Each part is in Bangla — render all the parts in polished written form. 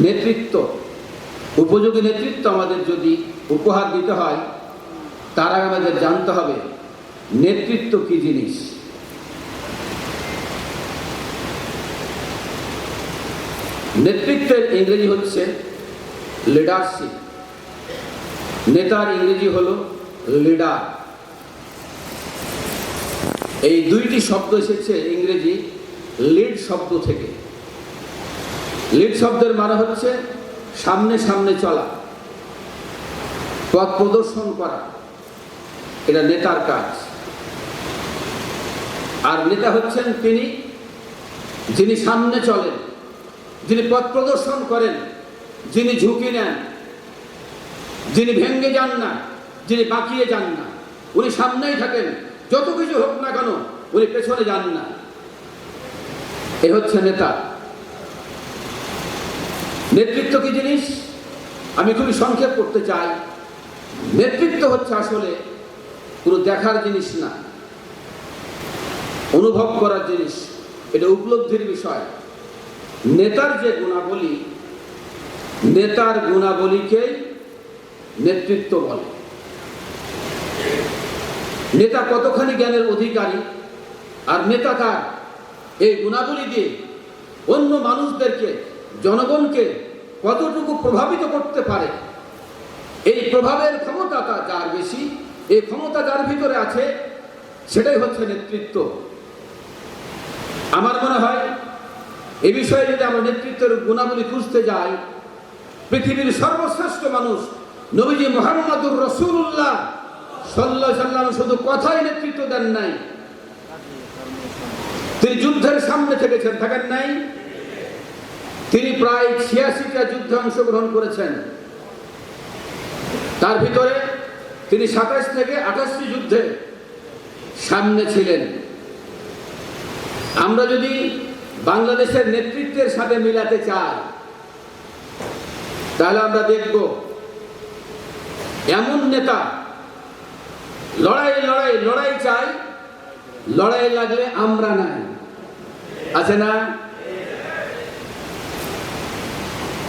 নেতৃত্ব, উপযোগী নেতৃত্ব আমাদের যদি উপহার দিতে হয়, তার আগে আমাদের জানতে হবে নেতৃত্ব কি জিনিস। নেতৃত্বের ইংরেজি হচ্ছে লিডারশিপ, নেতার ইংরেজি হলো লিডার। এই দুইটি শব্দ এসেছে ইংরেজি লিড শব্দ থেকে। লিড শব্দের মানে হচ্ছে সামনে সামনে চলা, পথ প্রদর্শন করা, এটা নেতার কাজ। আর নেতা হচ্ছেন তিনি যিনি সামনে চলেন, যিনি পথ প্রদর্শন করেন, যিনি ঝুঁকি নেন, যিনি ভেঙ্গে যান না, যিনি বাঁকিয়ে যান না। উনি সামনেই থাকেন, যত কিছু হোক না কেন উনি পেছনে যান না। এ হচ্ছে নেতা। নেতৃত্ব কি জিনিস আমি খুবই সংক্ষেপ করতে চাই। নেতৃত্ব হচ্ছে আসলে পুরো দেখার জিনিস না, অনুভব করার জিনিস, এটা উপলব্ধির বিষয়। নেতার যে গুণাবলী, নেতার গুণাবলীকেই নেতৃত্ব বলে। নেতা কতখানি জ্ঞানের অধিকারী আর নেতা তার এই গুণাবলী দিয়ে অন্য মানুষদেরকে, জনগণকে কতটুকু প্রভাবিত করতে পারে, এই প্রভাবের ক্ষমতাটা যার বেশি, এই ক্ষমতা যার ভিতরে আছে, সেটাই হচ্ছে নেতৃত্ব। আমার মনে হয় এই বিষয়ে যদি আমরা নেতৃত্বের গুণাবলী খুঁজতে যাই, পৃথিবীর সর্বশ্রেষ্ঠ মানুষ নবীজি মুহাম্মদুর রাসূলুল্লাহ সাল্লাল্লাহু আলাইহি ওয়াসাল্লাম শুধু কথাই নেতৃত্ব দেন নাই, তিনি যুদ্ধের সামনে থেকেছেন, থাকেন নাই। তিনি প্রায় ৮৬টা যুদ্ধে অংশগ্রহণ করেছেন। তার ভিতরে তিনি ২৭ থেকে ২৮টি যুদ্ধে সামনে ছিলেন। আমরা যদি বাংলাদেশের নেতৃত্বের সাথে মিলাতে চাই, তাহলে আমরা দেখব এমন নেতা লড়াই লড়াই লড়াই চাই, লড়াই লাগলে আমরা নাই, আছে না?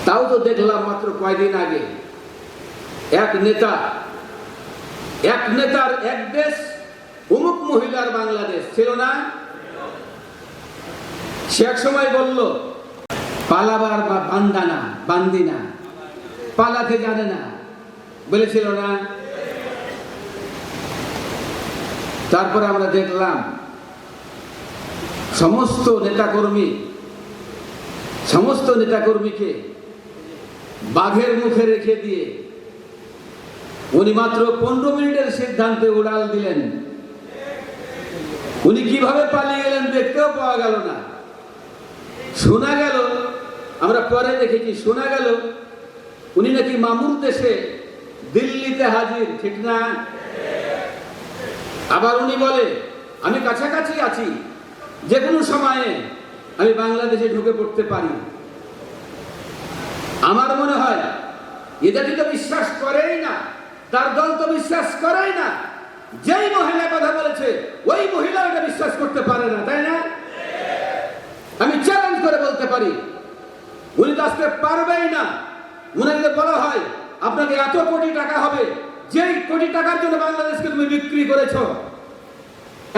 তাও তো দেখলাম মাত্র কয়েকদিন আগে এক নেতার এক দেশ, অমুক মহিলার বাংলাদেশ ছিল না? সে এক সময় বলল পালাবার বা বান্দিনা, পালাতে জানে না, বলেছিল না? তারপরে আমরা দেখলাম সমস্ত নেতাকর্মীকে বাঘের মুখে রেখে দিয়ে উনি মাত্র 15 মিনিটের সিদ্ধান্তে উড়াল দিলেন। উনি কিভাবে পালিয়ে গেলেন দেখতেও পাওয়া গেল না। শোনা গেল, আমরা পরে দেখেছি, শোনা গেল উনি নাকি মামুর দেশে দিল্লিতে হাজির, ঠিক না? আবার উনি বলে আমি কাছাকাছি আছি, যে কোনো সময়ে আমি বাংলাদেশে ঢুকে পড়তে পারি। আমার মনে হয় এটা তো বিশ্বাস করেই না, তার দল তো বিশ্বাস করেই না। যেই মহিলা কথা বলেছে ওই মহিলা এটা বিশ্বাস করতে পারে না, তাই না? আমি চ্যালেঞ্জ করে বলতে পারি উনি তো আসতে পারবেই না। উনি যদি বলা হয় আপনাকে এত কোটি টাকা হবে, যেই কোটি টাকার জন্য বাংলাদেশকে তুমি বিক্রি করেছো,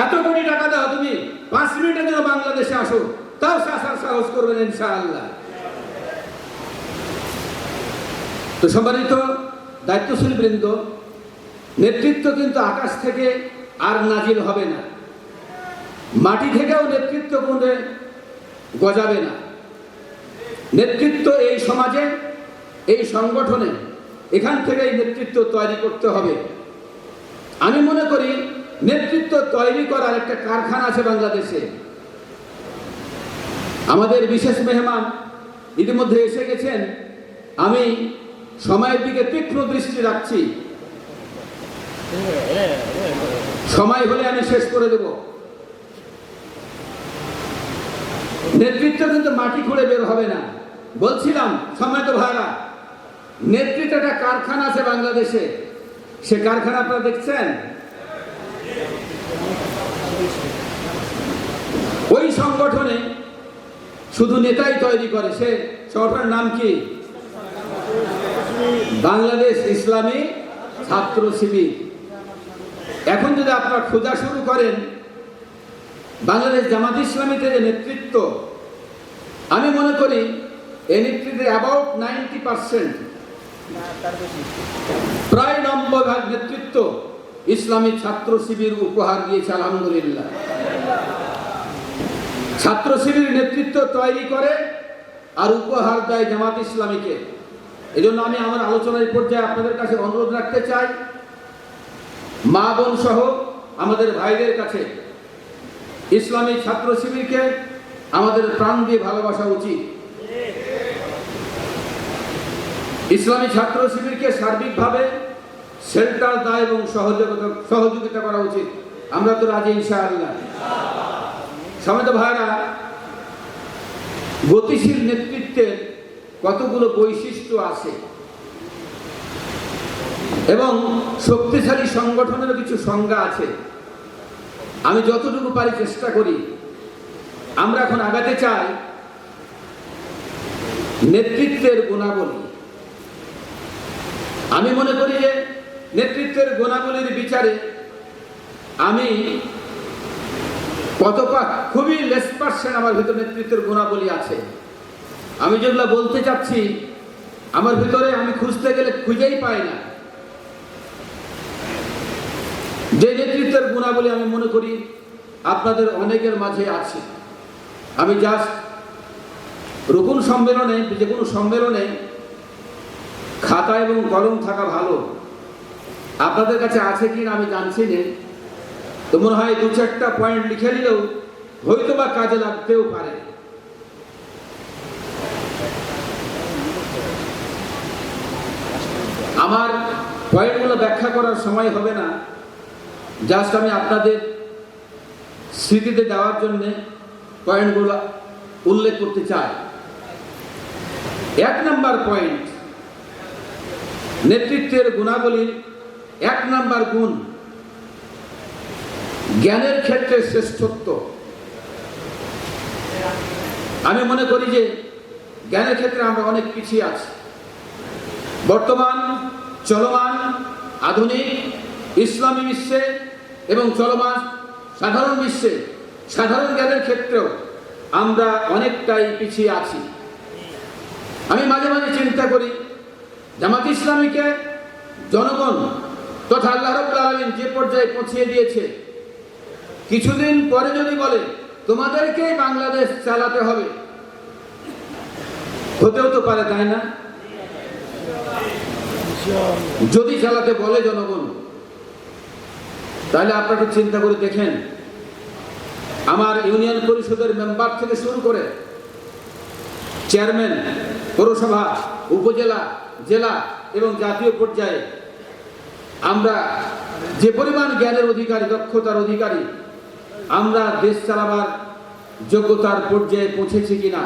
এত কোটি টাকা দাও, তুমি 5 মিনিটের জন্য বাংলাদেশে আসো, তাও আসার সাহস করবেন ইনশাআল্লাহ। তো সম্মানিত দায়িত্বশীল বৃন্দ, নেতৃত্ব কিন্তু আকাশ থেকে আর নাজিল হবে না, মাটি থেকেও নেতৃত্ব কোণে গজাবে না। নেতৃত্ব এই সমাজে, এই সংগঠনে, এখান থেকেই নেতৃত্ব তৈরি করতে হবে। আমি মনে করি নেতৃত্ব তৈরি করার একটা কারখানা আছে বাংলাদেশে। আমাদের বিশেষ মেহমান ইতিমধ্যে এসে গেছেন, আমি সময়ের দিকে তীক্ষ্ণ দৃষ্টি রাখছি, সময় হলে আমি শেষ করে দেব। নেতৃত্ব কিন্তু মাটি খুঁড়ে বের হবে না। বলছিলাম সম্মানিত ভাইরা, নেতৃত্ব একটা কারখানা আছে বাংলাদেশে। সে কারখানা আপনারা দেখছেন? ওই সংগঠনে শুধু নেতাই তৈরি করে, সে সংগঠনের নাম কি? বাংলাদেশ ইসলামী ছাত্র শিবির। এখন যদি আপনারা খোঁজা শুরু করেন বাংলাদেশ জামাত ইসলামীতে যে নেতৃত্ব, আমি মনে করি এই নেতৃত্বের অ্যাবাউট 90%, প্রায় 90% নেতৃত্ব ইসলামী ছাত্র শিবির উপহার দিয়েছে। আলহামদুলিল্লাহ। ছাত্র শিবির নেতৃত্ব তৈরি করে আর উপহার দেয় জামাত ইসলামীকে। এজন্য আমি আমার আলোচনার পর্যায়ে আপনাদের কাছে অনুরোধ রাখতে চাই, মা বোন সহ আমাদের ভাইদের কাছে ইসলামী ছাত্র শিবিরকে আমাদের প্রাণ দিয়ে ভালোবাসা উচিত। ইসলামী ছাত্র শিবিরকে সার্বিকভাবে শেল্টার দেয় এবং সহযোগিতা করা উচিত। আমরা তো রাজি ইনশাআল্লাহ। সমেত ভাইরা, গতিশীল নেতৃত্বের কতগুলো বৈশিষ্ট্য আছে এবং শক্তিশালী সংগঠনের কিছু সংজ্ঞা আছে। আমি যতটুকু পারি চেষ্টা করি। আমরা এখন আগাতে চাই নেতৃত্বের গুণাবলী। আমি মনে করি যে নেতৃত্বের গুণাবলীর বিচারে আমি খুবই লেস পার্সেন্ট আমার ভিতরে নেতৃত্বের গুণাবলী আছে। আমি যেগুলো বলতে চাচ্ছি আমার ভিতরে আমি খুঁজতে গেলে খুঁজেই পাই না। যে নেতৃত্বের গুণাবলী আমি মনে করি আপনাদের অনেকের মাঝে আছে। আমি জাস্ট রুকুন সম্মেলনে, যে কোনো সম্মেলনে খাতা এবং কলম থাকা ভালো। আপনাদের কাছে আছে কিনা আমি জানছি না, তো মনে হয় 2-4টা পয়েন্ট লিখে নিলেও হয়তো বা কাজে লাগতেও পারে। আমার পয়েন্টগুলো ব্যাখ্যা করার সময় হবে না, জাস্ট আমি আপনাদের স্মৃতিতে দেওয়ার জন্য পয়েন্টগুলো উল্লেখ করতে চাই। 1 নাম্বার পয়েন্ট, নেতৃত্বের গুণাবলীর 1 নাম্বার গুণ জ্ঞানের ক্ষেত্রে শ্রেষ্ঠত্ব। আমি মনে করি যে জ্ঞানের ক্ষেত্রে আমরা অনেক পিছিয়ে আছি। বর্তমান চলমান আধুনিক ইসলামী বিশ্বে এবং চলমান সাধারণ বিশ্বে সাধারণ জ্ঞানের ক্ষেত্রেও আমরা অনেকটাই পিছিয়ে আছি। আমি মাঝে মাঝে চিন্তা করি জামাত ইসলামীকে জনগণ তথা আল্লাহ রাব্বুল আলামিন যে পর্যায়ে পৌঁছিয়ে দিয়েছে, কিছুদিন পরে যদি বলে তোমাদেরকেই বাংলাদেশ চালাতে হবে, হতেও তো পারে, তাই না? যদি চালাতে বলে জনগণ, তাহলে আপনারা চিন্তা করে দেখেন, আমার ইউনিয়ন পরিষদের মেম্বার থেকে শুরু করে চেয়ারম্যান, পৌরসভা, উপজেলা, জেলা এবং জাতীয় পর্যায়ে আমরা যে পরিমাণ জ্ঞানের অধিকারী, দক্ষতার অধিকারী, আমরা দেশ চালাবার যোগ্যতার পর্যায়ে পৌঁছেছি কিনা?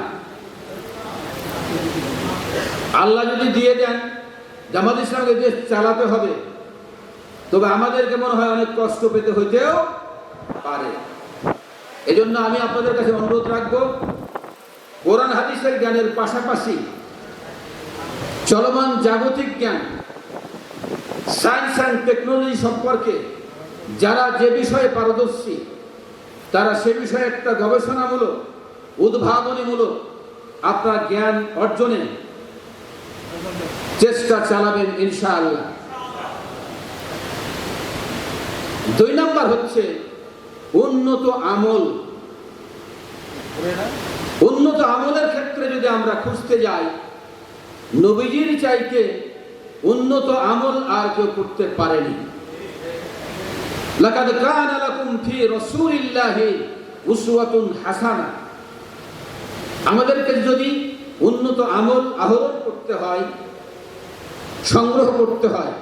আল্লাহ যদি দিয়ে দেন জামাত ইসলামকে দেশ চালাতে হবে, তবে আমাদেরকে মনে হয় অনেক কষ্ট পেতে হইতেও পারে। এজন্য আমি আপনাদের কাছে অনুরোধ রাখবো, কোরআন হাদিসের জ্ঞানের পাশাপাশি চলমান জাগতিক জ্ঞান, সায়েন্স অ্যান্ড টেকনোলজি সম্পর্কে যারা যে বিষয়ে পারদর্শী, তারা সে বিষয়ে একটা গবেষণামূলক, উদ্ভাবনীমূলক আপনার জ্ঞান অর্জনে চেষ্টা চালাবেন ইনশাআল্লাহ। 2 নাম্বার হচ্ছে উন্নত আমল। উন্নত আমলের ক্ষেত্রে যদি আমরা খুঁজতে যাই, নবীজির চাইতে উন্নত আমল আর কেউ করতে পারেনি। লাকাদ কানা লাকুম ফি রাসূলিল্লাহি উসওয়াতুন হাসানাহ। আমাদেরকে যদি উন্নত আমল আহরণ করতে হয়, সংগ্রহ করতে হয়,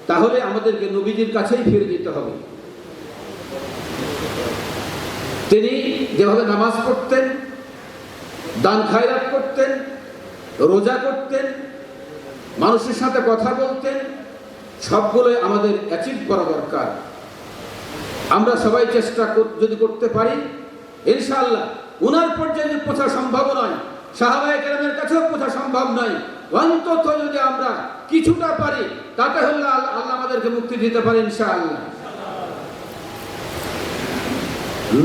তাহলে আমাদেরকে নবীজির কাছেই ফিরে যেতে হবে। তিনি যেভাবে নামাজ পড়তেন, দান খায়রাত করতেন, রোজা করতেন, মানুষের সাথে কথা বলতেন, সবগুলোই আমাদের অ্যাচিভ করা দরকার। আমরা সবাই চেষ্টা যদি করতে পারি, ইনশাআল্লাহ উনার পর্যায়ে পৌঁছা সম্ভব নয়, সাহাবায়ে কেরামের কাছেও পৌঁছা সম্ভব নয়, অন্তত যদি আমরা কিছুটা পারি তাতে হলে আল্লাহ আমাদেরকে মুক্তি দিতে পারে ইনশাআল্লাহ।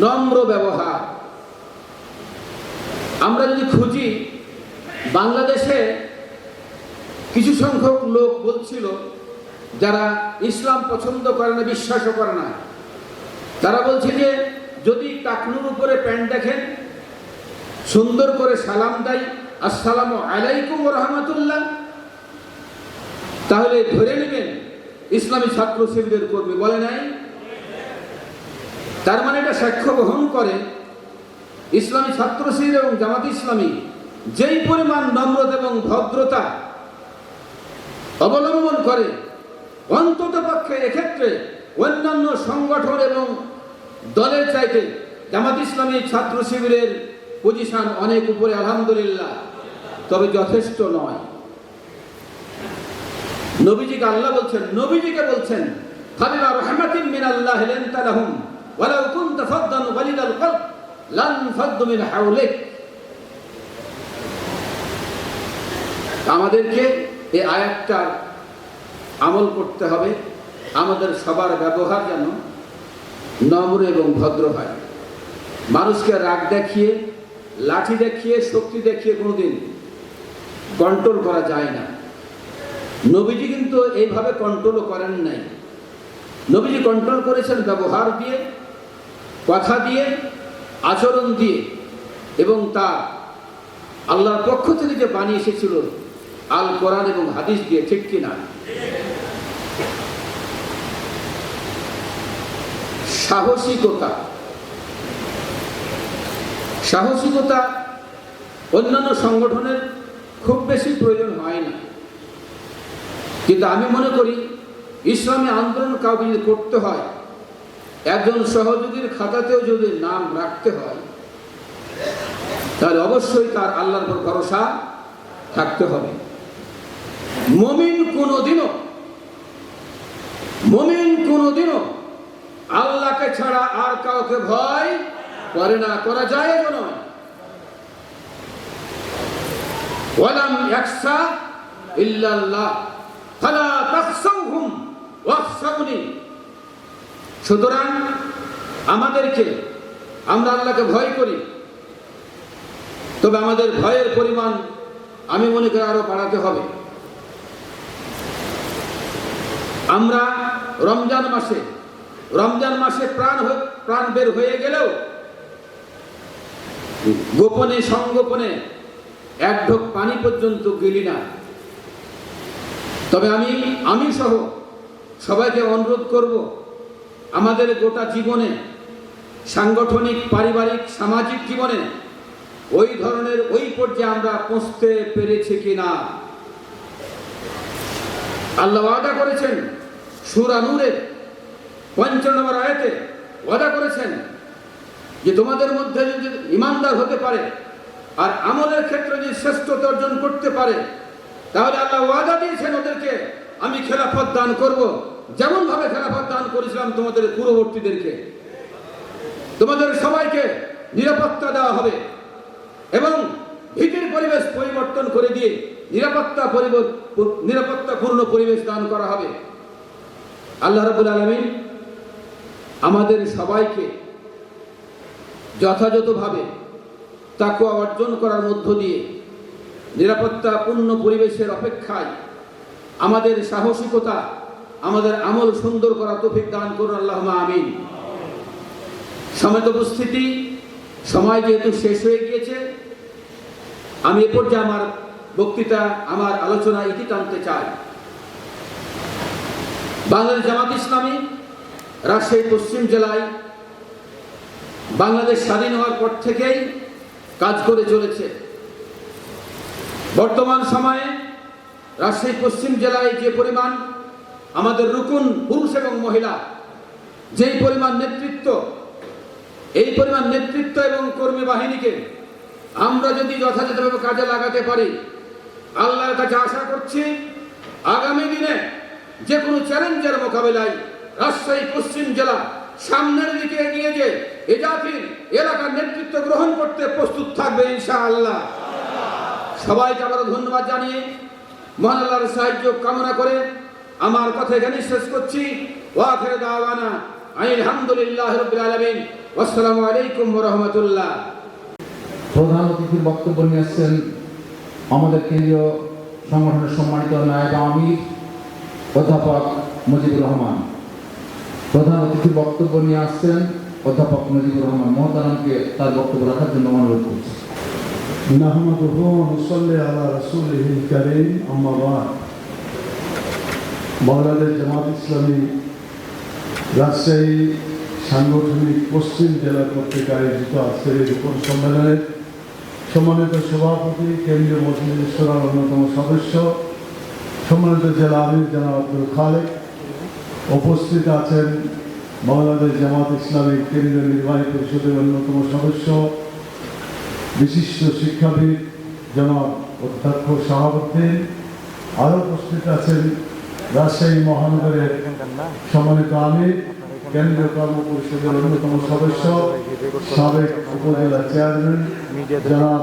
নম্র ব্যবহার আমরা যদি খুঁজি, বাংলাদেশে কিছু সংখ্যক লোক বলছিল যারা ইসলাম পছন্দ করে না, বিশ্বাসও করে না, তারা বলছে যে যদি টাকনুর উপরে প্যান্ট দেখেন সুন্দর করে সালাম দেয় আসসালামু আলাইকুম ওয়া রাহমাতুল্লাহ, তাহলে ধরে নেবেন ইসলামী ছাত্র শিবিরের কর্মী। বলে নাই? তার মানে এটা সাক্ষ্য বহন করে ইসলামী ছাত্র শিবির এবং জামাত ইসলামী যেই পরিমাণ নম্রতা এবং ভদ্রতা অবলম্বন করে, অন্তত পক্ষে এক্ষেত্রে অন্যান্য সংগঠন এবং দলের চাইতে জামাত ইসলামী ছাত্র শিবিরের পজিশন অনেক উপরে আলহামদুলিল্লাহ, তবে যথেষ্ট নয়। নবীজিকে আল্লাহ বলছেন, নবীজিকে বলছেন ফাবিমা রাহমাতিন মিনাল্লাহি লিনতা লাহুম ওয়ালাউ কুনতা ফাদ্দান গালিদাল কলব লান ফাদ্দু মিন হাওলিক। আমাদেরকে এই আয়াতটা আমল করতে হবে। আমাদের সবার ব্যবহার যেন নম্র এবং ভদ্র হয়। মানুষকে রাগ দেখিয়ে, লাঠি দেখিয়ে, শক্তি দেখিয়ে কোনোদিন কন্ট্রোল করা যায় না। নবীজি কিন্তু এইভাবে কন্ট্রোলও করেন নাই। নবীজি কন্ট্রোল করেছেন ব্যবহার দিয়ে, কথা দিয়ে, আচরণ দিয়ে, এবং তা আল্লাহর পক্ষ থেকে যে বাণী এসেছিল আল কোরআন এবং হাদিস দিয়ে, ঠিক কিনা? সাহসিকতা, সাহসিকতা অন্যান্য সংগঠনের খুব বেশি প্রয়োজন হয় না, কিন্তু আমি মনে করি ইসলামী আন্দোলন কাউকে যদি করতে হয়, একজন সহযোগীর খাতাতেও যদি নাম রাখতে হয়, তাহলে অবশ্যই তার আল্লাহর উপর ভরসা থাকতে হবে। মুমিন কোনোদিনও আল্লাহকে ছাড়া আর কাউকে ভয় করে না, করা যায় নয়। ওয়ালাম ইয়াখশা ইল্লাল্লাহ ফালা তাখশাউহুম ওয়াখশাউনি। সুতরাং আমাদেরকে, আমরা আল্লাহকে ভয় করি, তবে আমাদের ভয়ের পরিমাণ আমি মনে করি আরো বাড়াতে হবে। আমরা রমজান মাসে প্রাণ বের হয়ে গেলেও গোপনে সংগোপনে এক ঢোক পানি পর্যন্ত গেলি না। তবে আমি সহ সবাইকে অনুরোধ করব, আমাদের গোটা জীবনে, সাংগঠনিক, পারিবারিক, সামাজিক জীবনে ওই ধরনের ওই পর্যায়ে আমরা পৌঁছতে পেরেছি কিনা। আল্লাহ ওয়াদা করেছেন সূরা নূরের ৫৫ নম্বর আয়াতে, ওয়াদা করেছেন যে তোমাদের মধ্যে যদি ঈমানদার হতে পারে আর আমলের ক্ষেত্রে যদি শ্রেষ্ঠতা অর্জন করতে পারে, তাহলে আল্লাহ ওয়াদা দিয়েছেন ওদেরকে আমি খেলাফত দান করব, যেমন ভাবে খেলাফত দান করেছিলাম তোমাদের পূর্ববর্তীদেরকে। তোমাদের সবাইকে নিরাপত্তা দেওয়া হবে এবং ভীতির পরিবেশ পরিবর্তন করে দিয়ে নিরাপত্তাপূর্ণ পরিবেশ দান করা হবে। আল্লাহ রাব্বুল আলামিন আমাদের সবাইকে যথাযথভাবে তাকওয়া অর্জন করার মধ্য দিয়ে নিরাপত্তাপূর্ণ পরিবেশের অপেক্ষায় আমাদের সাহসিকতা, আমাদের আমল সুন্দর করা তৌফিক দান করুন, আল্লাহুম্মা আমিন। সমবেত উপস্থিতি, সময় যেহেতু শেষ হয়ে গিয়েছে, আমি এ পর্যায়ে আমার বক্তৃতা, আমার আলোচনা ইতি টানতে চাই। বাংলাদেশ জামাত ইসলামী রাজশাহী পশ্চিম জেলায় বাংলাদেশ স্বাধীন হওয়ার পর থেকেই কাজ করে চলেছে। বর্তমান সময়ে রাজশাহী পশ্চিম জেলায় যে পরিমাণ আমাদের রুকুন পুরুষ এবং মহিলা, যেই পরিমাণ নেতৃত্ব, এই পরিমাণ নেতৃত্ব এবং কর্মী বাহিনীকে আমরা যদি যথাযথভাবে কাজে লাগাতে পারি, আল্লাহর কাছে আশা করছি আগামী দিনে যে কোনো চ্যালেঞ্জের মোকাবেলায় রাজশাহী পশ্চিম জেলা সামনের দিকে এগিয়ে যে এ জাতির এলাকার নেতৃত্ব গ্রহণ করতে প্রস্তুত থাকবে ইনশাআল্লাহ। সবাইকে আবার ধন্যবাদ জানিয়ে মহান আল্লাহর সাহায্য কামনা করে আমার কথা এখানে শেষ করছি। ওয়া আখিরু দাওয়ানা আলহামদুলিল্লাহি রাব্বিল আলামিন। আসসালামু আলাইকুম ওয়া রাহমাতুল্লাহ। প্রধান অতিথির বক্তব্য নিয়ে আসছেন আমাদের কেন্দ্রীয় সংগঠনের সম্মানিত নায়েব আমির অধ্যাপক মুজিবুর রহমান। প্রধান অতিথির বক্তব্য নিয়ে আসছেন অধ্যাপক মুজিবুর রহমান। মহতারামকে তার বক্তব্য রাখার জন্য অনুরোধ করছি। নাহমাদুহু ওয়া নুসাল্লি আলা রাসূলিহিল কারীম, আম্মা বা'দ। বাংলাদেশ জামাত ইসলামী রাজশাহী সাংগঠনিক পশ্চিম জেলা কর্তৃক আয়োজিত আজকের এই রূপন সম্মেলনের সম্মানিত সভাপতি, কেন্দ্রীয় মজলিস শূরার অন্যতম সদস্য, সম্মানিত জেলা আমির জনাব আব্দুল খালেক, উপস্থিত আছেন বাংলাদেশ জামাত ইসলামী কেন্দ্রীয় নির্বাহী পরিষদের অন্যতম সদস্য, বিশিষ্ট শিক্ষাবিদ জনাব অধ্যক্ষ শাহাবুদ্দিন, আরও উপস্থিত আছেন রাজশাহী মহানগরের সম্মানিত আমির, কেন্দ্রীয় কর্ম পরিষদের অন্যতম সদস্য, সাবেক উপজেলা চেয়ারম্যান জনাব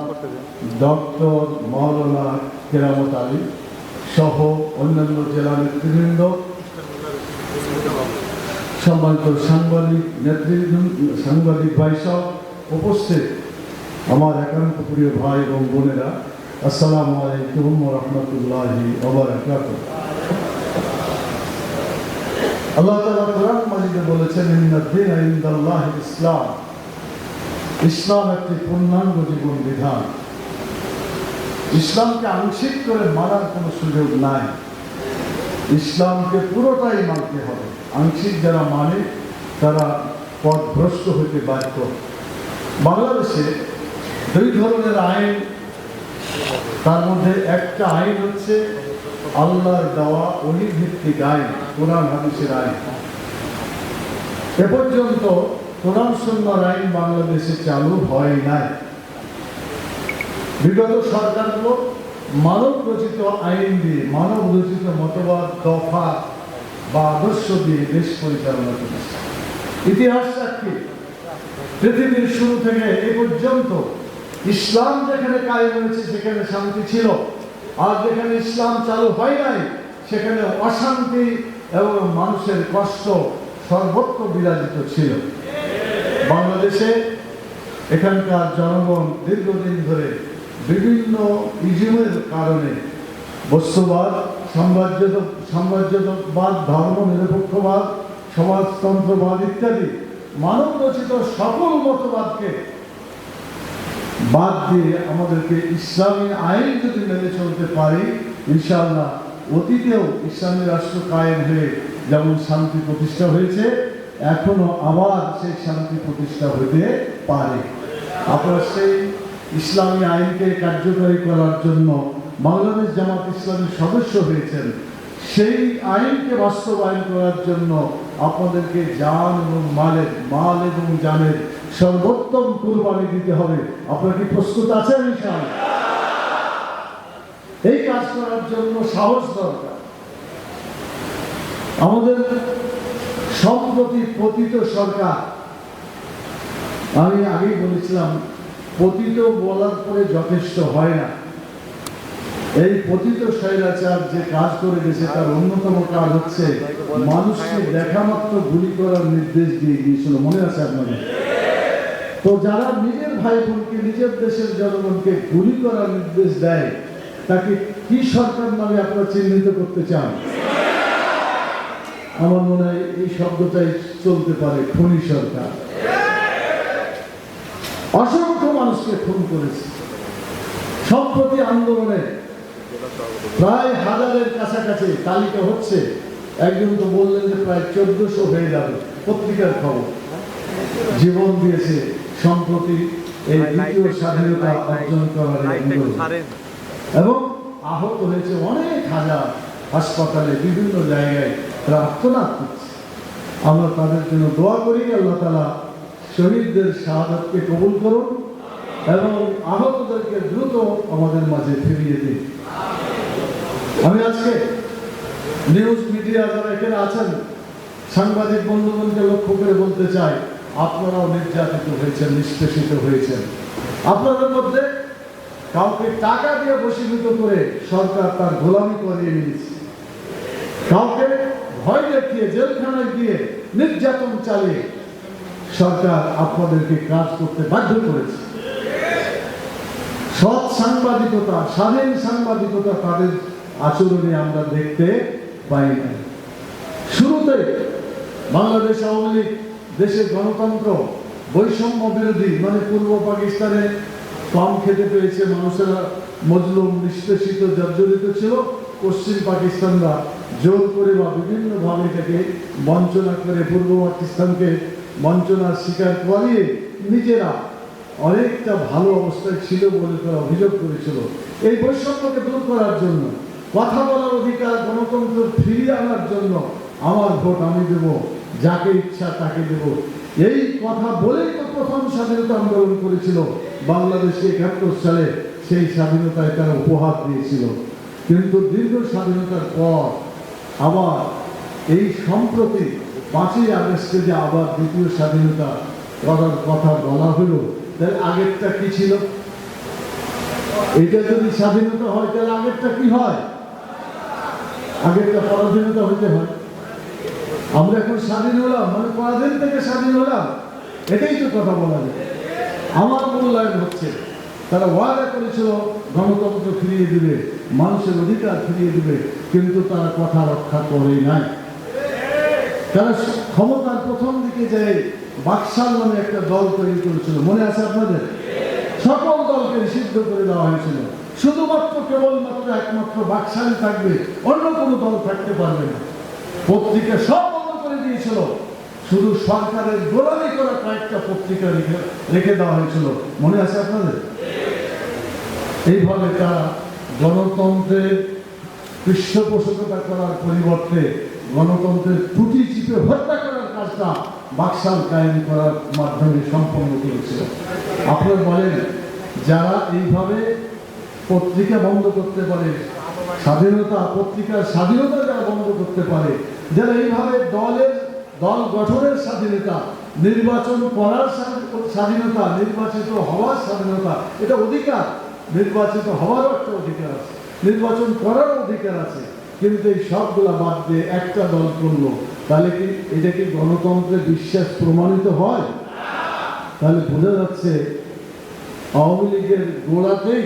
ডক্টর মাওলানা কেরামত আলী সহ অন্যান্য জেলা নেতৃবৃন্দ, সম্মানিত সাংবাদিক সাংবাদিক ভাই সহ উপস্থিত আমার একান্ত প্রিয় ভাই এবং বোনেরা, আসসালামু আলাইকুম ওয়া রাহমাতুল্লাহি ওয়া বারাকাতুহু। আল্লাহ তাআলা কোরআন মাজিদে বলেছেন, ইন্নাদ-দীনা ইনদাল্লাহিল ইসলাম। ইসলাম একটি পূর্ণাঙ্গ জীবন বিধান। ইসলামকে আংশিক করে মানার কোনো সুযোগ নাই। ইসলামকে পুরোটাই মানতে হবে। আংশিক যারা মানে তারা পথভ্রষ্ট হইতে বাধ্য। বাংলাদেশে দুই ধরনের আইন, তার মধ্যে একটা আইন হচ্ছে আল্লাহর দেওয়া ওহী ভিত্তিক আইন, কোরআন হাদিসের আইন। এ পর্যন্ত কোরআন সুন্নাহর আইন বাংলাদেশে চালু হয় নাই। বিগত সরকারগুলো মানব রচিত আইন দিয়ে, মানব রচিত মতবাদ, দফা বা আদর্শ দিয়ে দেশ পরিচালনা করেছে। ইতিহাস সাক্ষী, পৃথিবীর শুরু থেকে এ পর্যন্ত ইসলাম যেখানে কায়েম হয়েছে সেখানে শান্তি ছিল, আর যেখানে ইসলাম চালু হয় নাই সেখানে অশান্তি এবং মানুষের কষ্ট সর্বত্র বিরাজিত ছিল। বাংলাদেশে এখানকার জনগণ দীর্ঘদিন ধরে বিভিন্ন ইজমের কারণে বস্তুবাদ, সাম্রাজ্যবাদ, ধর্ম নিরপেক্ষবাদ, সমাজতন্ত্রবাদ ইত্যাদি মানব রচিত সকল মতবাদকে বাদ দিয়ে আমাদেরকে ইসলামী আইন যদি মেনে চলতে পারি, ইনশাআল্লাহ অতীতেও ইসলামী রাষ্ট্র কায়েম হয়ে যেমন শান্তি প্রতিষ্ঠা হয়েছে, এখনো আবার সেই শান্তি প্রতিষ্ঠা হতে পারে। আপনারা সেই ইসলামী আইনকে কার্যকরী করার জন্য বাংলাদেশ জামাত ইসলামীর সদস্য হয়েছেন। সেই আইনকে বাস্তবায়ন করার জন্য আপনাদেরকে জান এবং মাল এবং জানের সর্বোত্তম কুরবানি দিতে হবে। আপনারা কি প্রস্তুত আছেন? ইনশাআল্লাহ। এই কাজ করার জন্য সাহস দরকার। আমাদের সম্প্রতি পতিত সরকার, আমি আগেই বলেছিলাম, পতিত বলার পরে যথেষ্ট হয় না। এই পতিত স্বৈরাচার যে কাজ করে গেছে তার অন্যতম কাজ হচ্ছে মানুষকে দেখা মাত্র গুলি করার নির্দেশ দিয়ে গিয়েছিল, মনে আছে আপনাদের? তো যারা নিজের ভাই বোনকে, নিজের দেশের জনগণকে গুলি করার নির্দেশ দেয়, তাকে কি সরকার নামে আপনারা চিহ্নিত করতে চান? আমার মনে হয় এই শব্দটাই চলতে পারে, খুনি সরকার। অসংখ্য মানুষকে খুন করেছে। সম্প্রতি আন্দোলনে প্রায় হাজারের কাছাকাছি তালিকা হচ্ছে। একজন তো বললেন যে প্রায় 1400 হয়ে যাবে, পত্রিকার খবর। জীবন দিয়েছে সম্প্রতি এই দ্বিতীয় স্বাধীনতা অর্জন করার আন্দোলন, এবং আহত হয়েছে অনেক হাজার। হাসপাতালে বিভিন্ন জায়গায় তারা আত্মনাদ করছে। আমরা তাদের জন্য দোয়া করি, আল্লাহ তাআলা শহীদদের শাহাদাতকে কবুল করুন এবং আহতদেরকে দ্রুত আমাদের মাঝে ফিরিয়ে দিন। আমি আজকে নিউজ মিডিয়া যারা এখানে আছেন, সাংবাদিক বন্ধুগণকে লক্ষ্য করে বলতে চাই, আপনারাও নির্যাতিত হয়েছেন, নিষ্পেষিত হয়েছেন। আপনাদের মধ্যে কাউকে টাকা দিয়ে বশীভূত করে সরকার তার গোলামি করিয়ে নিয়েছে, কাউকে ভয় দেখিয়ে জেলখানায় গিয়ে নির্যাতন চালিয়ে সরকার আপনাদেরকে কাজ করতে বাধ্য করেছে। সৎ সাংবাদিকতা, স্বাধীন সাংবাদিকতা তাদের আচরণে আমরা দেখতে পাই না। শুরুতে বাংলাদেশ আওয়ামী লীগ দেশের গণতন্ত্র বৈষম্য বিরোধী, মানে পূর্ব পাকিস্তানে কম খেতে পেয়েছে মানুষেরা, মজলুম নিষ্পেষিত জর্জরিত ছিল, পশ্চিম পাকিস্তানরা জোর করে বা বিভিন্নভাবে এটাকে বঞ্চনা করে পূর্ব পাকিস্তানকে বঞ্চনার শিকার করিয়ে নিজেরা অনেকটা ভালো অবস্থায় ছিল বলে তারা অভিযোগ করেছিল। এই বৈষম্যকে দূর করার জন্য, কথা বলার অধিকার, গণতন্ত্র ফিরিয়ে আনার জন্য আমার ভোট আমি দেব, যাকে ইচ্ছা তাকে দেব, এই কথা বলেই তো প্রথম স্বাধীনতা আন্দোলন করেছিল বাংলাদেশে ৭১ সালে। সেই স্বাধীনতায় তারা উপহার দিয়েছিল। কিন্তু দীর্ঘ স্বাধীনতার পর আবার এই সম্প্রতি ৫ই আগস্টে যে আবার দ্বিতীয় স্বাধীনতা করার কথা বলা হলো, তাহলে আগেরটা কি ছিল? এটা যদি স্বাধীনতা হয় তাহলে আগেরটা কি হয়? আগেরটা পরাধীনতা হইতে হয়। আমরা এখন স্বাধীন হলাম, মানে পরাধীন থেকে স্বাধীন হলাম, এটাই তো কথা বলা যায়। আমার মূল্যায়ন হচ্ছে তারা ওয়াদা করেছিল গণতন্ত্র ফিরিয়ে দিবে, মানুষের অধিকার ফিরিয়ে দিবে, কিন্তু তারা কথা রক্ষা করে নাই। তারা ক্ষমতার প্রথম দিকে যে বাকশাল নামে একটা দল তৈরি করেছিল, মনে আছে আপনাদের? সকল দলকে নিষিদ্ধ করে দেওয়া হয়েছিল, শুধুমাত্র কেবলমাত্র একমাত্র বাকশালই থাকবে, অন্য কোনো দল থাকতে পারবে না। পত্রিকা সব বন্ধ করে দিয়েছিল, শুধু সরকারের গোলামি করা কয়েকটা পত্রিকা রেখে দেওয়া হয়েছিল, মনে আছে আপনাদের? এইভাবে তারা গণতন্ত্রের পৃষ্ঠপোষকতা করার পরিবর্তে গণতন্ত্রের ত্রুটি চিপে হত্যা করার কাজটা বাকশাল কায়েম করার মাধ্যমে সম্পন্ন করেছিল। আপনারা বলেন, যারা এইভাবে পত্রিকা বন্ধ করতে পারে, স্বাধীনতা, পত্রিকার স্বাধীনতা যারা বন্ধ করতে পারে, যারা এইভাবে দল গঠনের স্বাধীনতা, নির্বাচন করার স্বাধীনতা, নির্বাচিত হওয়ার স্বাধীনতা, এটা অধিকার, নির্বাচিত হওয়ারও একটা অধিকার আছে, নির্বাচন করারও অধিকার আছে, কিন্তু এই সবগুলা বাদ দিয়ে একটা দল করলো, তাহলে কি এটা কি গণতন্ত্রের বিশ্বাস প্রমাণিত হয়? তাহলে বোঝা যাচ্ছে আওয়ামী লীগের গোড়াতেই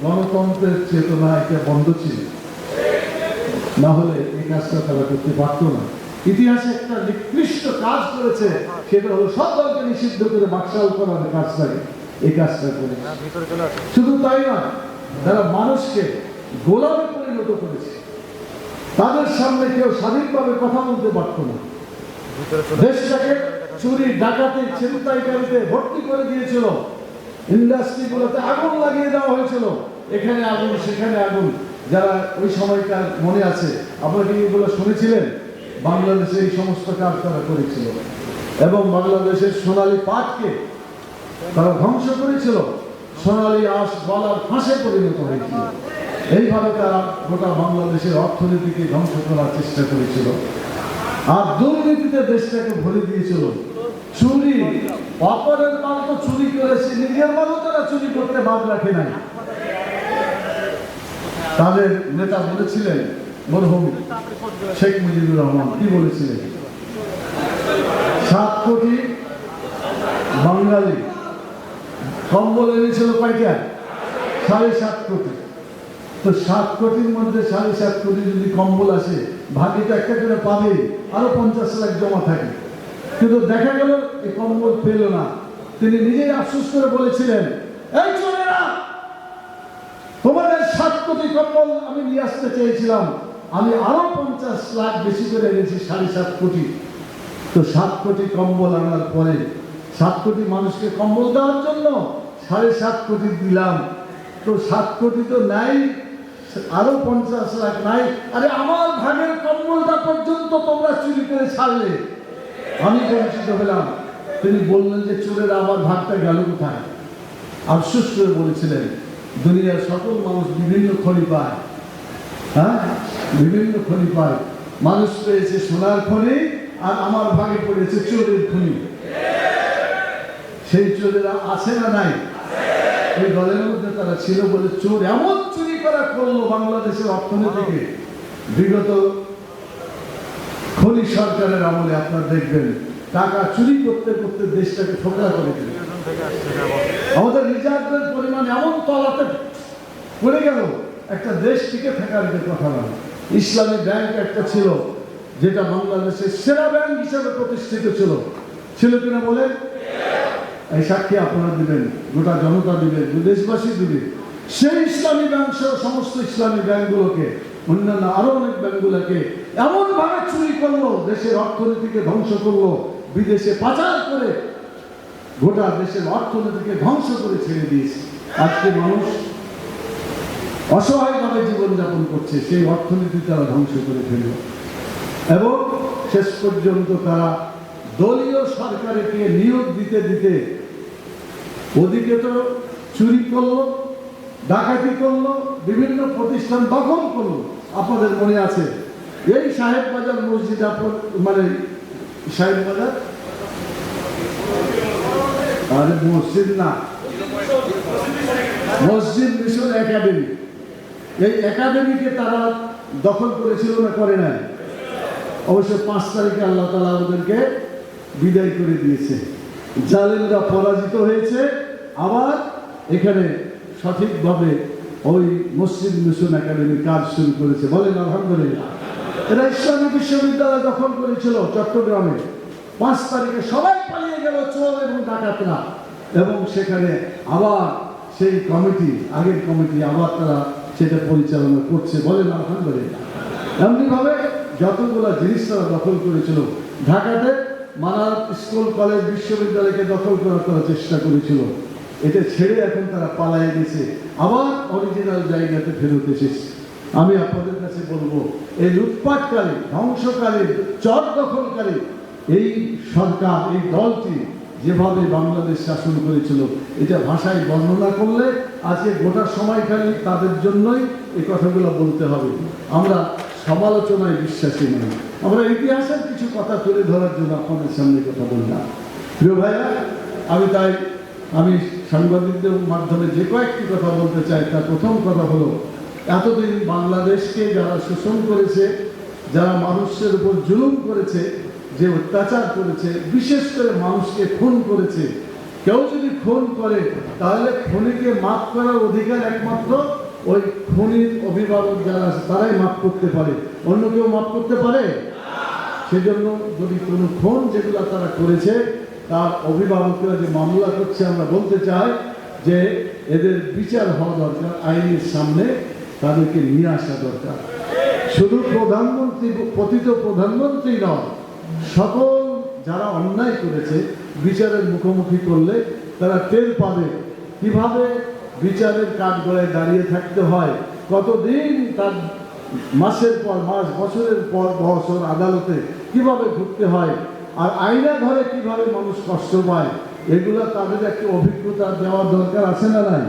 গণতন্ত্রের চেতনা এটা বন্ধ ছিল, না হলে এই কাজটা তারা করতে পারত না। ইতিহাসে একটা নিকৃষ্ট কাজ করেছে, সেটা হলো সব দলকে নিষিদ্ধ করে বাকশাল করার কাজটাকে, এই কাজটা করে। শুধু তাই না, তারা মানুষকে গোলামে পরিণত করেছে, তাদের সামনে কেউ স্বাধীনভাবে কথা বলতে পারত না। দেশটাকে চুরি, ডাকাতি, ছিনতাইকারীতে ভর্তি করে দিয়েছিল, ইন্ডাস্ট্রিগুলোতে আগুন লাগিয়ে দেওয়া হয়েছিল, এখানে আগুন সেখানে আগুন। যারা ওই সময়কার মনে আছে, আপনারা কি এগুলো শুনেছিলেন? বাংলাদেশে এই সমস্ত কাজ তারা করেছিল এবং বাংলাদেশের সোনালী পাটকে তারা ধ্বংস করেছিল, সোনালী আঁশ গলার ফাঁসে পরিণত হয়েছিল। এইভাবে তারা গোটা বাংলাদেশের অর্থনীতিকে ধ্বংস করার চেষ্টা করেছিল, আর দুর্নীতিতে দেশটাকে ভরে দিয়েছিল। চুরি, অপরের মাল তো চুরি করেছে, নিজের মালও তারা চুরি করতে বাদ রাখে নাই। তাদের নেতা বলেছিলেন, মরহুম শেখ মুজিবুর রহমান, কি বলেছিলেন? 7 কোটি বাঙালি কম্বল এনেছিল কয়টা? 7.5 কোটি। তো 7 কোটির মধ্যে 7.5 কোটি যদি কম্বল আসে, ভাগে তো একটা করে পাবে, আরো 50 লাখ জমা থাকে। কিন্তু দেখা গেল এই কম্বল পেল না। তিনি নিজেই আফসোস করে বলেছিলেন, এই চোরেরা, তোমাদের 7 কোটি কম্বল আমি নিয়ে আসতে চেয়েছিলাম, আমি আরো 50 লাখ বেশি করে এনেছি, 7.5 কোটি। তো 7 কোটি কম্বল আনার পরে 7 কোটি মানুষকে কম্বল দেওয়ার জন্য 7.5 কোটি দিলাম, তো 7 কোটি তো নাই, আরো 50 লাখ নাই। আরে আমার ভাগের কম্বলটা পর্যন্ত তোমরা চুরি করে ছাড়লে, আমি বঞ্চিত হলাম। তিনি বললেন যে চোরেরা আমার ভাগটা গেল কোথায়? আফসোস করে বলেছিলেন, দুনিয়ার সকল মানুষ বিভিন্ন খনি পায়, হ্যাঁ, বিভিন্ন খনি পায়। মানুষ পেয়েছে সোনার খনি, আর আমার ভাগে পড়েছে চোরের খনি। সেই চোরেরা আছে না নাই? ওই দলের মধ্যে তারা ছিল বলে চোর এমন চুরি করা করলো বাংলাদেশের অর্থনীতিকে। বিগত খনি সরকারের আমলে আপনারা দেখবেন টাকা চুরি করতে করতে দেশটাকে ঠোকরা করে দিল। আমাদের রিজার্ভের পরিমাণ এমন তলাতে পড়ে গেল, একটা দেশ টিকে থাকার যে কথা না। ইসলামী ব্যাংক একটা ছিল যেটা বাংলাদেশের সেরা ব্যাংক হিসেবে প্রতিষ্ঠিত ছিল, ছিল কিনা বলেন? এই সাক্ষী আপনারা দিবেন, গোটা জনতা দিবে, দেশবাসী দিবে। সেই ইসলামী ব্যাংক সহ সমস্ত ইসলামী ব্যাংকগুলোকে, অন্যান্য আরো অনেক ব্যাংকগুলোকে এমন ভাবে চুরি করলো, দেশের অর্থনীতিকে ধ্বংস করলো, বিদেশে পাচার করে গোটা দেশের অর্থনীতিকে ধ্বংস করে ছেড়ে দিয়েছে। আজকে মানুষ অসহায়ভাবে জীবনযাপন করছে, সেই অর্থনীতি তারা ধ্বংস করে ফেলল এবং শেষ পর্যন্ত তারা দলীয় সরকারকে নিয়োগ দিতে দিতে ওদিকে তো চুরি করলো, ডাকাতি করলো, বিভিন্ন প্রতিষ্ঠান দখল করলো। আপনাদের মনে আছে এই সাহেব বাজার মসজিদ, মানে সাহেব বাজার আরে মসজিদ না, মসজিদ মিশন একাডেমি, এই একাডেমিকে তারা দখল করেছিল না করে নাই? অবশ্য 5 তারিখে আল্লাহ তাআলা ওদেরকে বিদায় করে দিয়েছে। জালেমরা পরাজিত হয়েছে, আবার এখানে সঠিকভাবে ওই মসজিদ মিশন একাডেমি কাজ শুরু করেছে। বলেন আলহামদুলিল্লাহ। এরা ইসলামী বিশ্ববিদ্যালয় দখল করেছিল চট্টগ্রামে। 5 তারিখে সবাই পালিয়ে গেল, চোর এবং ডাকাতরা, এবং সেখানে আবার সেই কমিটি, আগের কমিটি আবার তারা সেটা পরিচালনা করছে। বলেন আলহামদুলিল্লাহ। এমনিভাবে যতগুলো জিনিস তারা দখল করেছিল, ঢাকাতে মানার স্কুল কলেজ বিশ্ববিদ্যালয়কে দখল করার চেষ্টা করেছিল, এটা ছেড়ে এখন তারা পালায়ে গেছে, আবার অরিজিনাল জায়গাতে ফেরত এসেছে। আমি আপনাদের কাছে বলবো, এই লুটপাটকারী, ধ্বংসকারী, চর দখলকারী এই সরকার, এই দলটি যেভাবে বাংলাদেশ শাসন করেছিল, এটা ভাষায় বর্ণনা করলে আজকে গোটা সময়কালে তাদের জন্যই এই কথাগুলো বলতে হবে। আমরা সমালোচনায় বিশ্বাসী নই, আমরা ইতিহাসের কিছু কথা তুলে ধরার জন্য আপনাদের সামনে কথা বললাম। প্রিয় ভাইরা, আমি সাংবাদিকদের মাধ্যমে যে কয়েকটি কথা বলতে চাই, তার প্রথম কথা হলো, এতদিন বাংলাদেশকে যারা শোষণ করেছে, যারা মানুষের উপর জুলুম করেছে, যে অত্যাচার করেছে, বিশেষ করে মানুষকে খুন করেছে, কেউ যদি খুন করে তাহলে খুনিকে মাফ করার অধিকার একমাত্র ওই খুনির অভিভাবক যারা আছে তারাই মাফ করতে পারে, অন্য কেউ মাফ করতে পারে? সেজন্য যদি কোনো খুন যেগুলো তারা করেছে তার অভিভাবকরা যে মামলা করছে, আমরা বলতে চাই যে এদের বিচার হওয়া দরকার, আইনের সামনে তাদেরকে নিয়ে আসা দরকার। শুধু প্রধানমন্ত্রী, পতিত প্রধানমন্ত্রী নয়, সকল যারা অন্যায় করেছে বিচারের মুখোমুখি করলে তারা টের পাবে কিভাবে বিচারের কাঠগড়ায় দাঁড়িয়ে থাকতে হয়, কতদিন তার মাসের পর মাস, বছরের পর বছর আদালতে কিভাবে ঘুরতে হয়, আর আইনা ধরে কিভাবে মানুষ কষ্ট পায়, এগুলো তাদের একটা অভিজ্ঞতা দেওয়ার দরকার আছে না নাই?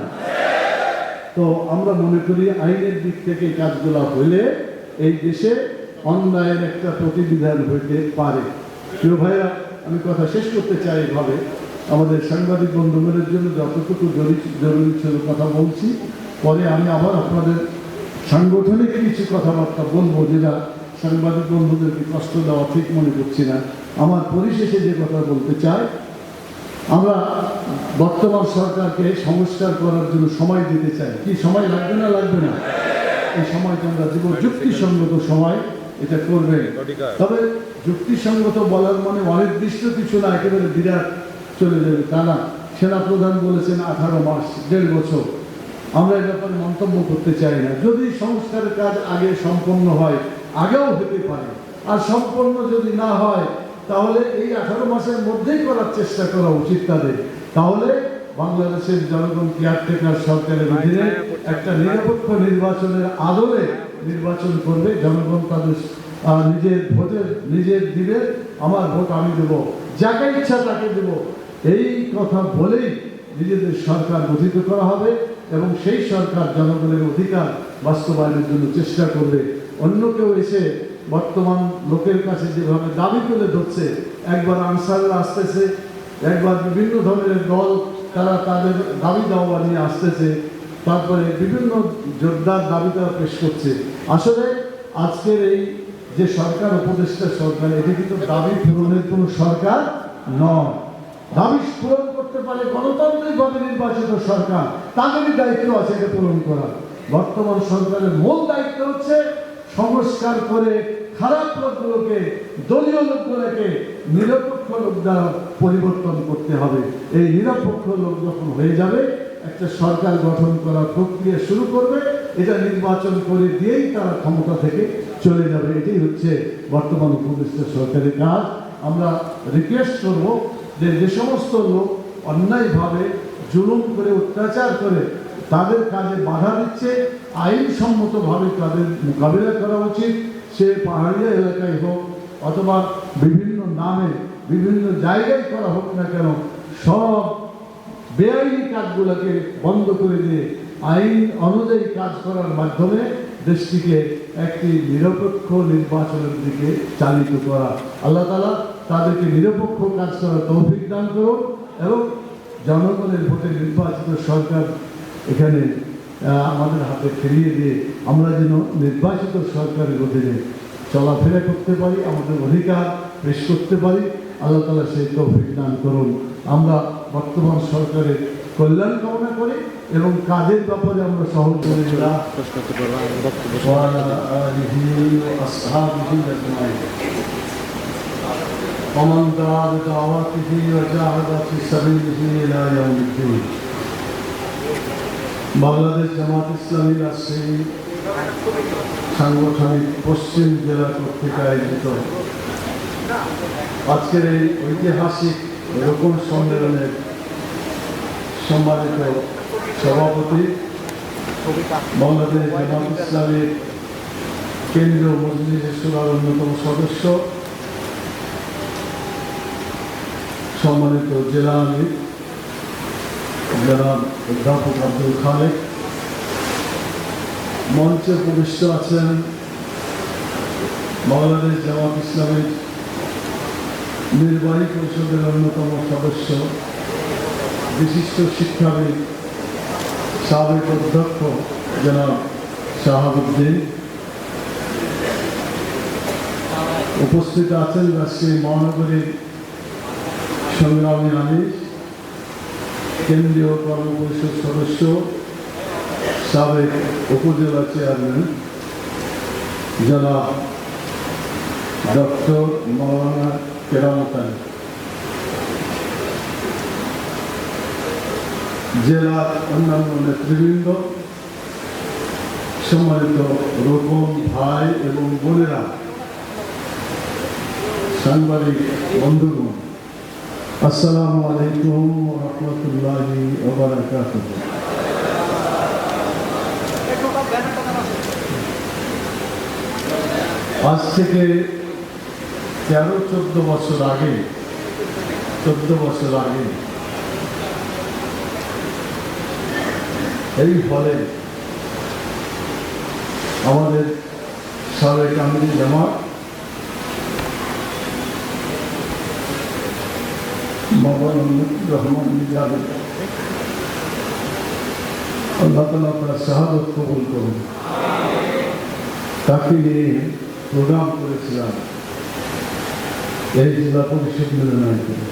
তো আমরা মনে করি আইনের দিক থেকে কাজগুলো হইলে এই দেশে অন্যায়ের একটা প্রতিবিধান হইতে পারে। প্রিয় ভাইরা, আমি কথা শেষ করতে চাই এভাবে, আমাদের সাংবাদিক বন্ধুদের জন্য যতটুকু জরুরি ছিল কথা বলছি, পরে আমি আবার আপনাদের সাংগঠনিক কিছু কথাবার্তা বলবো, যেটা সাংবাদিক বন্ধুদেরকে কষ্ট দেওয়া ঠিক মনে করছি না। আমার পরিশেষে যে কথা বলতে চাই, আমরা বর্তমান সরকারকে সংস্কার করার জন্য সময় দিতে চাই। কি সময় লাগবে না? লাগবে না? এই সময়টা আমরা দেব, যুক্তিসঙ্গত সময় এটা করবে। তবে যুক্তিসঙ্গত বলার মানে অনির্দিষ্ট কিছু না, একেবারে বিরাট চলে যাবে তা না। সেনাপ্রধান বলেছেন 18 মাস, 1.5 বছর। আমরা এ ব্যাপারে মন্তব্য করতে চাই না। যদি সংস্কারের কাজ আগে সম্পন্ন হয়, আগেও হতে পারে, আর সম্পন্ন যদি না হয় তাহলে এই 18 মাসের মধ্যেই করার চেষ্টা করা উচিত তাদের। তাহলে বাংলাদেশের জনগণ কেয়ারটেকার সরকারের অধীনে একটা নিরপেক্ষ নির্বাচনের আদলে নির্বাচন করবে, জনগণ তাদের নিজের ভোটের নিজের দিবে, আমার ভোট আমি দেব, যাকে ইচ্ছা তাকে দেব, এই কথা বলেই নিজেদের সরকার গঠিত করা হবে এবং সেই সরকার জনগণের অধিকার বাস্তবায়নের জন্য চেষ্টা করবে। অন্য কেউ এসে বর্তমান লোকের কাছে যেভাবে দাবি তুলে ধরছে, একবার আনসাররা আসতেছে, একবার বিভিন্ন ধরনের দল তারা তাদের দাবি দাওয়া নিয়ে আসতেছে, তারপরে বিভিন্ন যোদ্ধার দাবি তারা পেশ করছে। আসলে আজকের এই যে সরকার, উপদেষ্টা সরকার, এটি কিন্তু দাবি পূরণের কোনো সরকার নয়। দাবি পূরণ করতে পারে গণতান্ত্রিকভাবে নির্বাচিত সরকার, তাদেরই দায়িত্ব আছে এটা পূরণ করা। বর্তমান সরকারের মূল দায়িত্ব হচ্ছে সংস্কার করে খারাপ লোকগুলোকে, দলীয় লোকগুলোকে নিরপেক্ষ লোক দ্বারা পরিবর্তন করতে হবে। এই নিরপেক্ষ লোক যখন হয়ে যাবে, একটা সরকার গঠন করার প্রক্রিয়া শুরু করবে, এটা নির্বাচন করে দিয়েই তারা ক্ষমতা থেকে চলে যাবে। এটাই হচ্ছে বর্তমান উপদেষ্টা সরকারের কাজ। আমরা রিকোয়েস্ট করব যে যে সমস্ত লোক অন্যায়ভাবে জুলুম করে, অত্যাচার করে তাদের কাজে বাধা দিচ্ছে, আইনসম্মতভাবে তাদের মোকাবিলা করা উচিত। সে পাহাড়িয়া এলাকায় হোক অথবা বিভিন্ন নামে বিভিন্ন জায়গায় করা হোক না কেন, সব বেআইনি কাজগুলোকে বন্ধ করে দিয়ে আইন অনুযায়ী কাজ করার মাধ্যমে দেশটিকে একটি নিরপেক্ষ নির্বাচনের দিকে চালিত করা। আল্লাহ তাআলা তাদেরকে নিরপেক্ষ কাজ করার তৌফিক দান করুন এবং জনগণের ভোটে নির্বাচিত সরকার এখানে আমাদের হাতে ফিরিয়ে দিয়ে আমরা যেন নির্বাচিত সরকারের অধীনে চলাফেরা করতে পারি, আমাদের অধিকার পেশ করতে পারি। আল্লাহ তাআলা সেই তৌফিক দান করুন। আমরা বর্তমান সরকারের কল্যাণ কামনা করি এবং কাজের ব্যাপারে আমরা সহযোগিতা ومن دعا بدعوته وجاهد في سبيله إلى يوم الدين। বাংলাদেশ জামাত ইসলামী রাজশাহী সাংগঠনিক পশ্চিম জেলা কর্তৃক আয়োজিত আজকের এই ঐতিহাসিক রোকন সম্মেলনের সম্মানিত সভাপতি, বাংলাদেশ জামাত ইসলামীর কেন্দ্রীয় মজলিস শুরার অন্যতম সদস্য, সম্মানিত জেলা আমির জনাব অধ্যাপক আব্দুল খালেক, মঞ্চে উপবিষ্ট আছেন বাংলাদেশ জামাত ইসলামীর নির্বাহী পরিষদের অন্যতম সদস্য, বিশিষ্ট শিক্ষাবিদ, সাবেক অধ্যক্ষ জনাব শাহাবুদ্দিন, উপস্থিত আছেন রাজশাহী মহানগরীর সংগ্রামী আমির, কেন্দ্রীয় কর্মপরিষদ সদস্য, সাবেক উপজেলা চেয়ারম্যান জনাব ডক্টর মাওলানা কেরামত আলী, জেলার অন্যান্য নেতৃবৃন্দ, সম্মানিত রোকন ভাই এবং বোনেরা, সাংবাদিক বন্ধুগণ, আসসালামু আলাইকুম ওয়া রাহমাতুল্লাহি ওয়া বারাকাতুহু। আজ থেকে 13-14 বছর আগে এই ফলে আমাদের সাবেক আমির জামাত মাওলানা রহমান নিজামী, আল্লাহ তাআলা তার শাহাদত কবুল করুন, তাকে নিয়ে প্রোগ্রাম করেছিলাম এই জেলা পরিষদ মিলনায়তনে।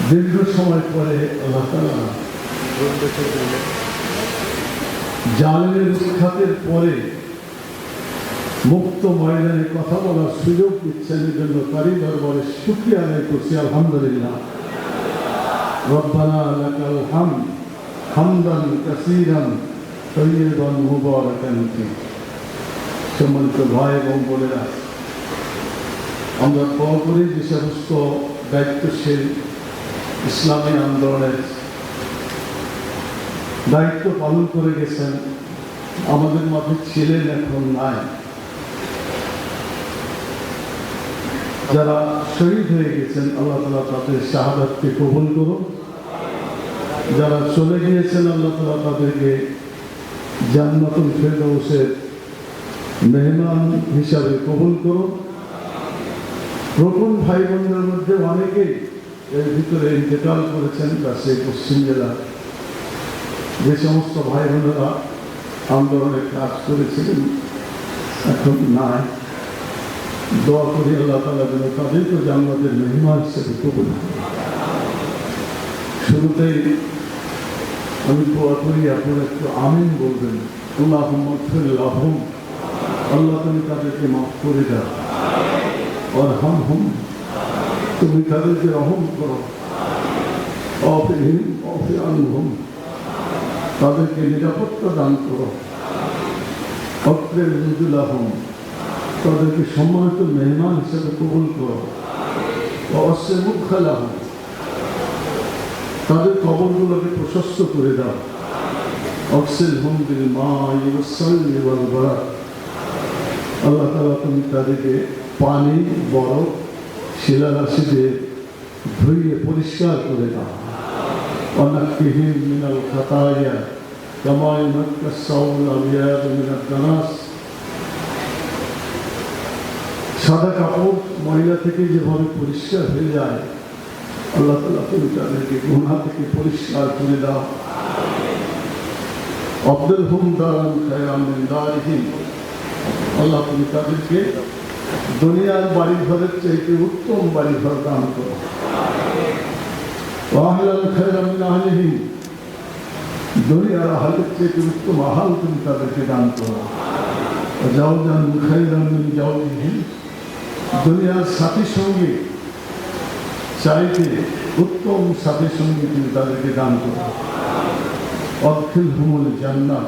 দীর্ঘ সময় পরে আল্লাহ তাআলা জালেমের উৎখাতের পরে মুক্ত ময়দানে কথা বলার সুযোগ দিচ্ছেন, এর জন্য তারই দরবারে শুকরিয়া আদায় করছি। আলহামদুলিল্লাহ। রব্বানা লাকাল হামদ হামদান কাসীরান তাইয়িবান মুবারাকান ফীহ। সম্মানিত ভাই এবং বোনেরা, আমরা দোয়া করি যে সমস্ত দায়িত্বশীল ইসলামী আন্দোলনের দায়িত্ব পালন করে গেছেন, আমাদের মাঝে ছিলেন, এখন নাই, যারা শহীদ হয়ে গেছেন, আল্লাহ তাআলা তাদের শাহাদাতকে কবুল করুন। যারা চলে গিয়েছেন, আল্লাহ তাআলা তাদেরকে জান্নাতুল ফেরদৌসের মেহমান হিসাবে কবুল করুন। রোকন ভাই বোনদের মধ্যে অনেকেই এর ভিতরে ইন্তেকাল করেছেন সেই পশ্চিম জেলা যে সমস্ত ভাই বোনেরা আন্দোলনে কাজ করেছিলেন এখন নাই, দোয়া করি আল্লাহ তাআলা যেন তাদেরকে জান্নাতের মেহমান হিসেবে কবুল করেন। শুরুতেই আমি দোয়া করি, আপনারা একটু আমিন বলবেন। আল্লাহুম্মা ইগফির লাহুম, আল্লাহ তুমি তাদেরকে মাফ করে দাও। ওয়ারহামহুম, তুমি তাদেরকে রহম করো। আফিহিম আফি আনহুম, তাদেরকে নিরাপত্তা দান করো। আকরিম নুজুলাহুম, তাদেরকে সম্মানিত মেহমান হিসেবে কবুল করো। ওয়াসি মুদখালাহুম, তাদের কবরগুলোকে প্রশস্ত করে দাও। আকসিলহুম বিল মাই ওয়াস-সালওয়াল ওয়াল বারাক, আল্লাহ তাআলা তুমি তাদেরকে পানি, বরফ, শিলারাশি দিয়ে ধুইয়ে পরিষ্কার করে দাও। ওয়ানাক্কিহিম মিনাল খাতায়া কামা ইউনাক্কাস সাওবুল আবিয়াদ মিনাদ দানাস, সাদা কাপড় ময়লা থেকে যেভাবে পরিষ্কার হয়ে যায়, আল্লাহ তাআলা তুমি তাদেরকে গুনাহ থেকে পরিষ্কার করে দাও। আবদুলহুম দারান খায়রাম মিন দারিহিম, আল্লাহ তুমি তাদেরকে দুনিয়ার বাড়ি ঘরের চাইতে উত্তম বাড়ি ঘর দান করো। ওয়াহলান খায়রাম মিন আহলিহিম, দুনিয়ার আহলের চাইতে উত্তম আহাল তুমি তাদেরকে দান করো। জাওজান খায়রাম মিন জাওজিহিম, দুনিয়ার সাথী সঙ্গী চাইতে উত্তম সাথী সঙ্গী তুমি তাদেরকে দান করো। আদখিলহুমুল জান্নাহ,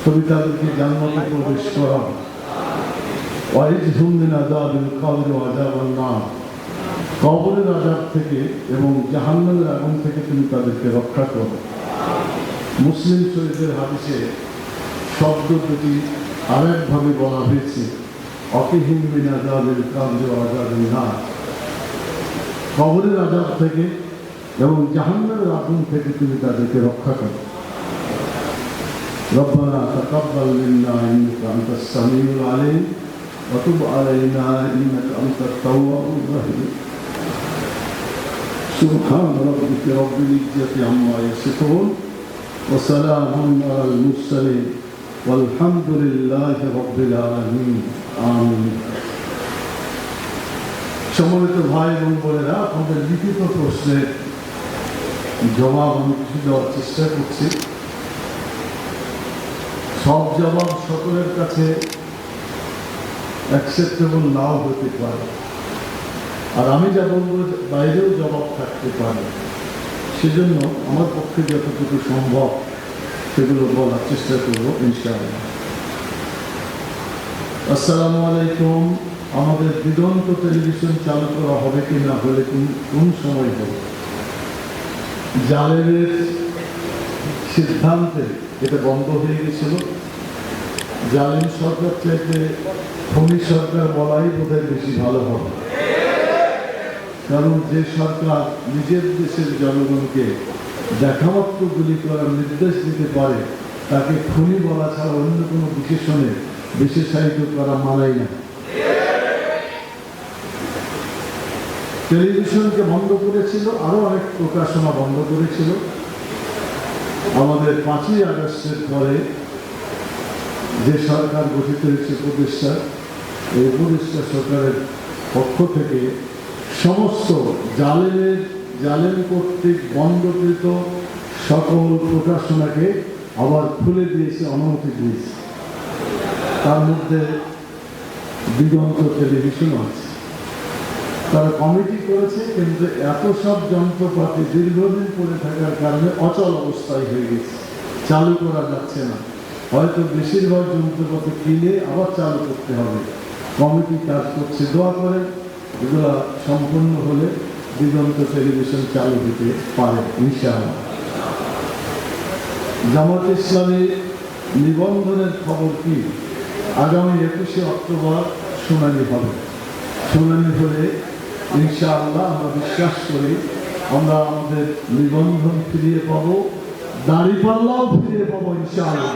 তুমি তাদেরকে জান্নাতে প্রবেশ করাও। ওয়াইজহুম মিন আযাবিল কবর ওয়া আযাবান নার, কবরের আযাব থেকে এবং জাহান্নামের আগুন থেকে তুমি তাদেরকে রক্ষা করো। মুসলিম শরীফের হাদিসে শব্দ দুটি আরেকভাবে বলা হয়েছে, আকিহিম মিন আযাবিল কবর ওয়া আযাবিন নার, কবরের আযাব থেকে এবং জাহান্নামের আগুন থেকে তুমি তাদেরকে রক্ষা করো। ربنا تقبل منا إنك أنت السميع العليم وتب علينا إنك أنت التواب الرحيم سبحان ربك رب العزة عما يصفون وسلام على المرسلين والحمد لله رب العالمين آمين। সম্মানিত ভাই এবং বোনেরা, আপনাদের লিখিত প্রশ্নের জবাব আমি কিছু দেওয়ার চেষ্টা করছি। সব জবাব সকলের কাছে অ্যাকসেপ্টেবল নাও হতে পারে, আর আমি যা বলবো বাইরেও জবাব থাকতে পারে। সেজন্য আমার পক্ষে যতটুকু সম্ভব সেগুলো বলার চেষ্টা করব ইনশাআল্লাহ। আসসালামু আলাইকুম। আমাদের দিগন্ত টেলিভিশন চালু করা হবে কি না হলে কোন সময় হবে? জালেমের সিদ্ধান্তে এটা বন্ধ হয়ে গেছিল। জালেম সরকার চাইতে খনি সরকার বলাই বোধহয় বেশি ভালো হবে, কারণ যে সরকার নিজের দেশের জনগণকে দেখামাত্র গুলি করার নির্দেশ দিতে পারে তাকে খনি বলা ছাড়া অন্য কোনো বিশেষণে বিশেষায়িত করা মানায় না। টেলিভিশনকে বন্ধ করেছিল, আরো অনেক প্রকাশনা বন্ধ করেছিল। আমাদের 5ই আগস্টের পরে যে সরকার গঠিত হয়েছে উপদেষ্টা, এই উপদেষ্টা সরকারের পক্ষ থেকে সমস্ত জালেম কর্তৃক বন্ধকৃত সকল প্রকাশনাকে আবার খুলে দিয়েছে, অনুমতি দিয়েছে। তার মধ্যে দিগন্ত টেলিভিশন আছে। তারা কমিটি করেছে, কিন্তু এত সব যন্ত্রপাতি দীর্ঘদিন পড়ে থাকার কারণে অচল অবস্থায় হয়ে গেছে, চালু করা যাচ্ছে না। হয়তো বেশিরভাগ যন্ত্রপাতি কিনে আবার চালু করতে হবে। কমিটি কাজ করছে, দোয়া করে এগুলা সম্পূর্ণ হলে দিগন্ত টেলিভিশন চালু হতে পারে ইনশাআল্লাহ। জামাত ইসলামী নিবন্ধনের খবর কি? আগামী 21শে অক্টোবর শুনানি হবে। শুনানি হলে ইনশাআল্লাহ আমরা বিশ্বাস করি আমরা আমাদের নিবন্ধন ফিরিয়ে পাবো, দাঁড়িপাল্লাও ফিরিয়ে পাবো ইনশাআল্লাহ।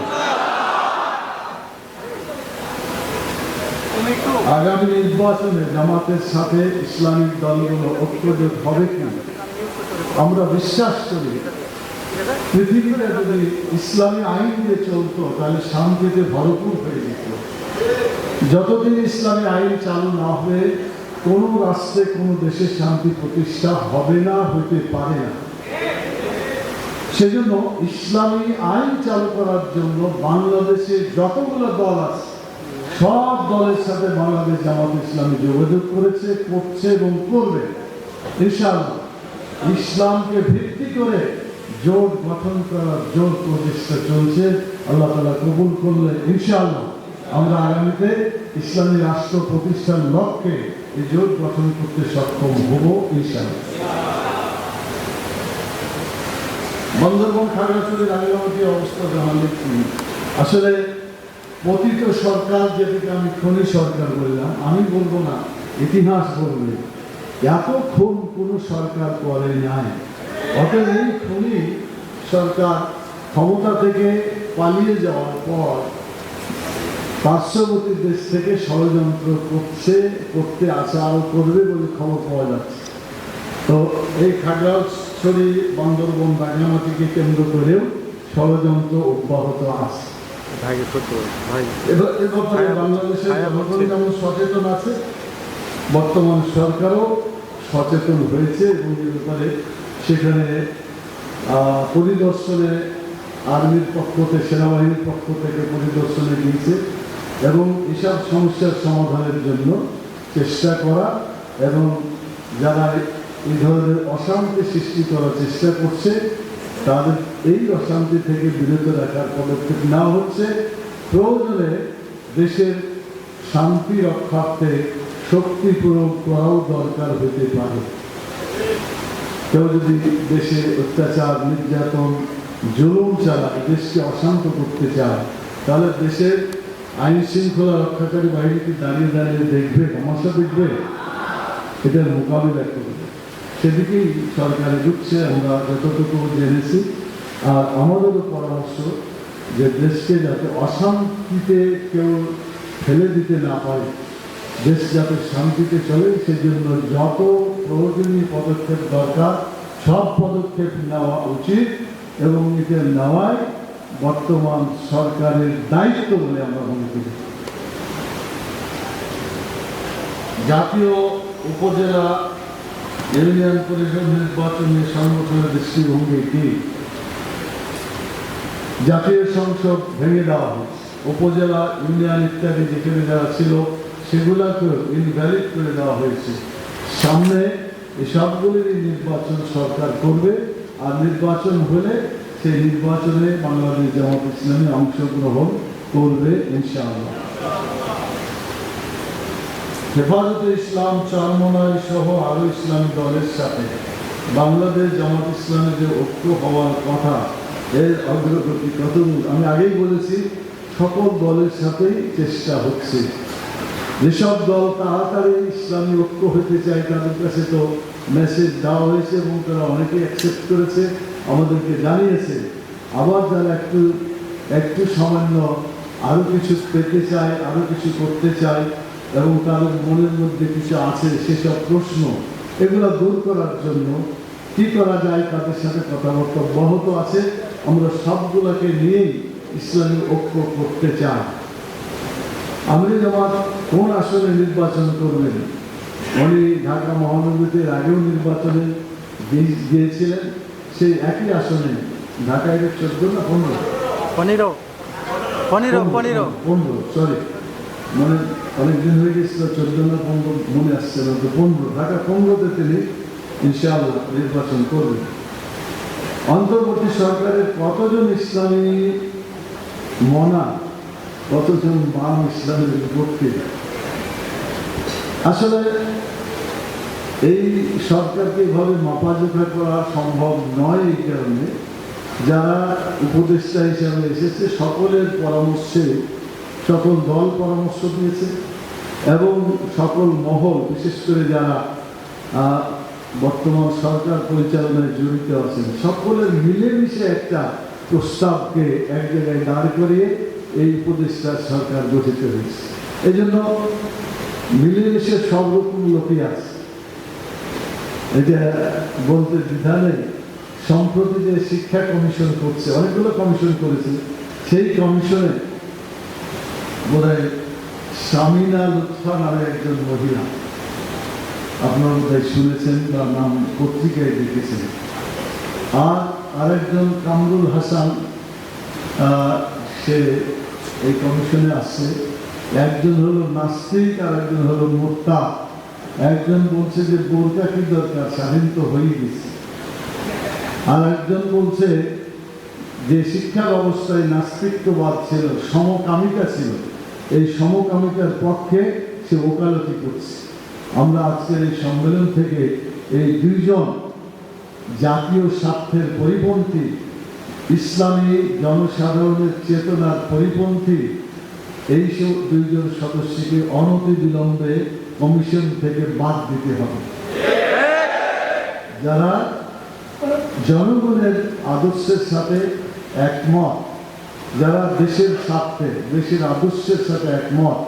আগামী নির্বাচনে জামাতের সাথে ইসলামিক দলগুলো ঐক্যজোট হবে কি? আমরা বিশ্বাস করি পৃথিবীটা যদি ইসলামী আইন দিয়ে চলতো তাহলে শান্তিতে ভরপুর হয়ে যেত। যতদিন ইসলামী আইন চালু না হবে কোনো রাষ্ট্রে কোনো দেশে শান্তি প্রতিষ্ঠা হবে না, হতে পারে না। সেজন্য ইসলামী আইন চালু করার জন্য বাংলাদেশে যতগুলো দল আছে সব দলের সাথে বাংলাদেশ জামাত ইসলামী যোগাযোগ করেছে, করছে এবং করবে। ইনশাআল্লাহ ইসলামকে ভিত্তি করে জোট গঠন করার জোর প্রচেষ্টা চলছে। আল্লাহ তাআলা কবুল করলে ইনশাআল্লাহ আমরা আগামীতে ইসলামী রাষ্ট্র প্রতিষ্ঠার লক্ষ্যে এই জোট গঠন করতে সক্ষম হব ইনশাআল্লাহ। বান্দরবান খাগড়াছড়ির রাঙ্গামাটি অবস্থা জানান দেখছি। আসলে পতিত সরকার, যেটাকে আমি খনি সরকার বললাম, আমি বলবো না, ইতিহাস বলবে এত খুন কোনো সরকার করে নাই। অতএব এই খনি সরকার ক্ষমতা থেকে পালিয়ে যাওয়ার পর পার্শ্ববর্তী দেশ থেকে ষড়যন্ত্র করতে আছে, আরো করবে বলে খবর পাওয়া যাচ্ছে। তো এই খাগড়াছড়ি বান্দরবান রাঙ্গামাটিকে কেন্দ্র করেও ষড়যন্ত্র অব্যাহত আছে। বাংলাদেশের জনগণ যেমন সচেতন আছে, বর্তমান সরকারও সচেতন হয়েছে এবং এ ব্যাপারে সেখানে পরিদর্শনে আর্মির পক্ষ থেকে, সেনাবাহিনীর পক্ষ থেকে পরিদর্শনে গিয়েছে এবং এসব সমস্যার সমাধানের জন্য চেষ্টা করা এবং যারা এই ধরনের অশান্তি সৃষ্টি করার চেষ্টা করছে তাদের এই অশান্তি থেকে বিরত রাখার পদক্ষেপ নেওয়া হচ্ছে। প্রয়োজনে দেশের শান্তি রক্ষার্থে শক্তি প্রয়োগ করাও দরকার হতে পারে। কেউ যদি দেশে অত্যাচার, নির্যাতন, জুলুম চালায়, দেশকে অশান্ত করতে চায়, তাহলে দেশের আইন শৃঙ্খলা রক্ষাকারী বাহিনীকে দাঁড়িয়ে দাঁড়িয়ে দেখবে, সমস্যা দেখবে, এটার মোকাবিলা করবে। সেদিকেই সরকার এগোচ্ছে আমরা যতটুকু জেনেছি। আর আমাদেরও পরামর্শ যে দেশকে যাতে অশান্তিতে কেউ ফেলে দিতে না পারে, দেশ যাতে শান্তিতে চলে, সেজন্য যত প্রয়োজনীয় পদক্ষেপ দরকার সব পদক্ষেপ নেওয়া উচিত এবং এটা নেওয়াই বর্তমান সরকারের দায়িত্ব বলে আমরা মনে করি। জাতীয়, উপজেলা, ইউনিয়ন পরিষদ নির্বাচনে সংগঠনের দৃষ্টিভঙ্গি কি? জাতীয় সংসদ ভেঙে দেওয়া হয়েছে, উপজেলা, ইউনিয়ন ইত্যাদি যেখানে যারা ছিল সেগুলোকে ইনভ্যালিড করে দেওয়া হয়েছে। সামনে এই সবগুলিরই নির্বাচন সরকার করবে, আর নির্বাচন হলে সেই নির্বাচনে বাংলাদেশ জামাত ইসলামী অংশগ্রহণ করবে ইনশাআল্লাহ। হেফাজতে ইসলাম, চরমনাই সহ আরো ইসলামী দলের সাথে বাংলাদেশ জামাত ইসলামের যে ঐক্য হওয়ার কথা, এর অগ্রগতি কতদূর? আমি আগেই বলেছি সকল দলের সাথেই চেষ্টা হচ্ছে। যেসব দল তাড়াতাড়ি ইসলামী ঐক্য হতে চায় তাদের কাছে তো মেসেজ দেওয়া হয়েছে এবং তারা অনেকেই অ্যাকসেপ্ট করেছে, আমাদেরকে জানিয়েছে। আবার যারা একটু সামান্য আরও কিছু পেতে চায়, আরও কিছু করতে চায় এবং তাদের মনের মধ্যে কিছু আছে সেসব প্রশ্ন, এগুলো দূর করার জন্য কী করা যায় তাদের সাথে কথাবার্তা অব্যাহত আছে। আমরা সবগুলোকে নিয়েই ইসলামী ঐক্য করতে চাই। আমরি জামাত কোন আসনে নির্বাচন করবেন? উনি ঢাকা মহানগরীতে আগেও নির্বাচনে গিয়েছিলেন, সেই একই আসনে। ঢাকায় 14 না 15 সরি, মানে অনেকদিন হয়ে গেছিল, 14 না 15 মনে আসছে না, তো 15, ঢাকা 15তে তিনি ইনশাআল্লাহ নির্বাচন করবেন। অন্তর্বর্তী সরকারের কতজন ইসলামী মনা, কতজন বাম ইসলামের বিপক্ষে? আসলে এই সরকারকে এভাবে মাপাজোখা করা সম্ভব নয়। এই কারণে যারা উপদেষ্টা হিসাবে এসেছে সকলের পরামর্শে সকল দল পরামর্শ দিয়েছে এবং সকল মহল, বিশেষ করে যারা বর্তমান সরকার পরিচালনায় জড়িত আছেন, সকলের মিলেমিশে একটা প্রস্তাবকে এক জায়গায় দাঁড় করিয়ে এই উপদেষ্টা সরকার গঠিত হয়েছে। এই জন্য মিলেমিশে সব রকম লোকই আছে, এটা বলতে দ্বিধা নেই। সম্প্রতি যে শিক্ষা কমিশন করছে, অনেকগুলো কমিশন করেছে, সেই কমিশনে বোধহয় সামিনা লুৎফা নামে একজন মহিলা, আপনারা বোধহয় শুনেছেন বা নাম পত্রিকায় দেখেছেন, আর আরেকজন কামরুল হাসান, সে এই কমিশনে আসছে। একজন হলো নাস্তিক আর একজন হলো মোর্তা। একজন বলছে যে বোরকা কি দরকার, স্বাধীন তো হয়ে গেছে। আর একজন বলছে যে শিক্ষা ব্যবস্থায় নাস্তিকবাদ ছিল, সমকামিতা ছিল, এই সমকামিতার পক্ষে সে ওকালতি করছে। আমরা আজকের এই সম্মেলন থেকে এই দুইজন জাতীয় স্বার্থের পরিপন্থী, ইসলামী জনসাধারণের চেতনার পরিপন্থী এইসব দুইজন সদস্যকে অনতিবিলম্বে কমিশন থেকে বাদ দিতে হবে। যারা জনগণের আদর্শের সাথে একমত, যারা দেশের স্বার্থে, দেশের আদর্শের সাথে একমত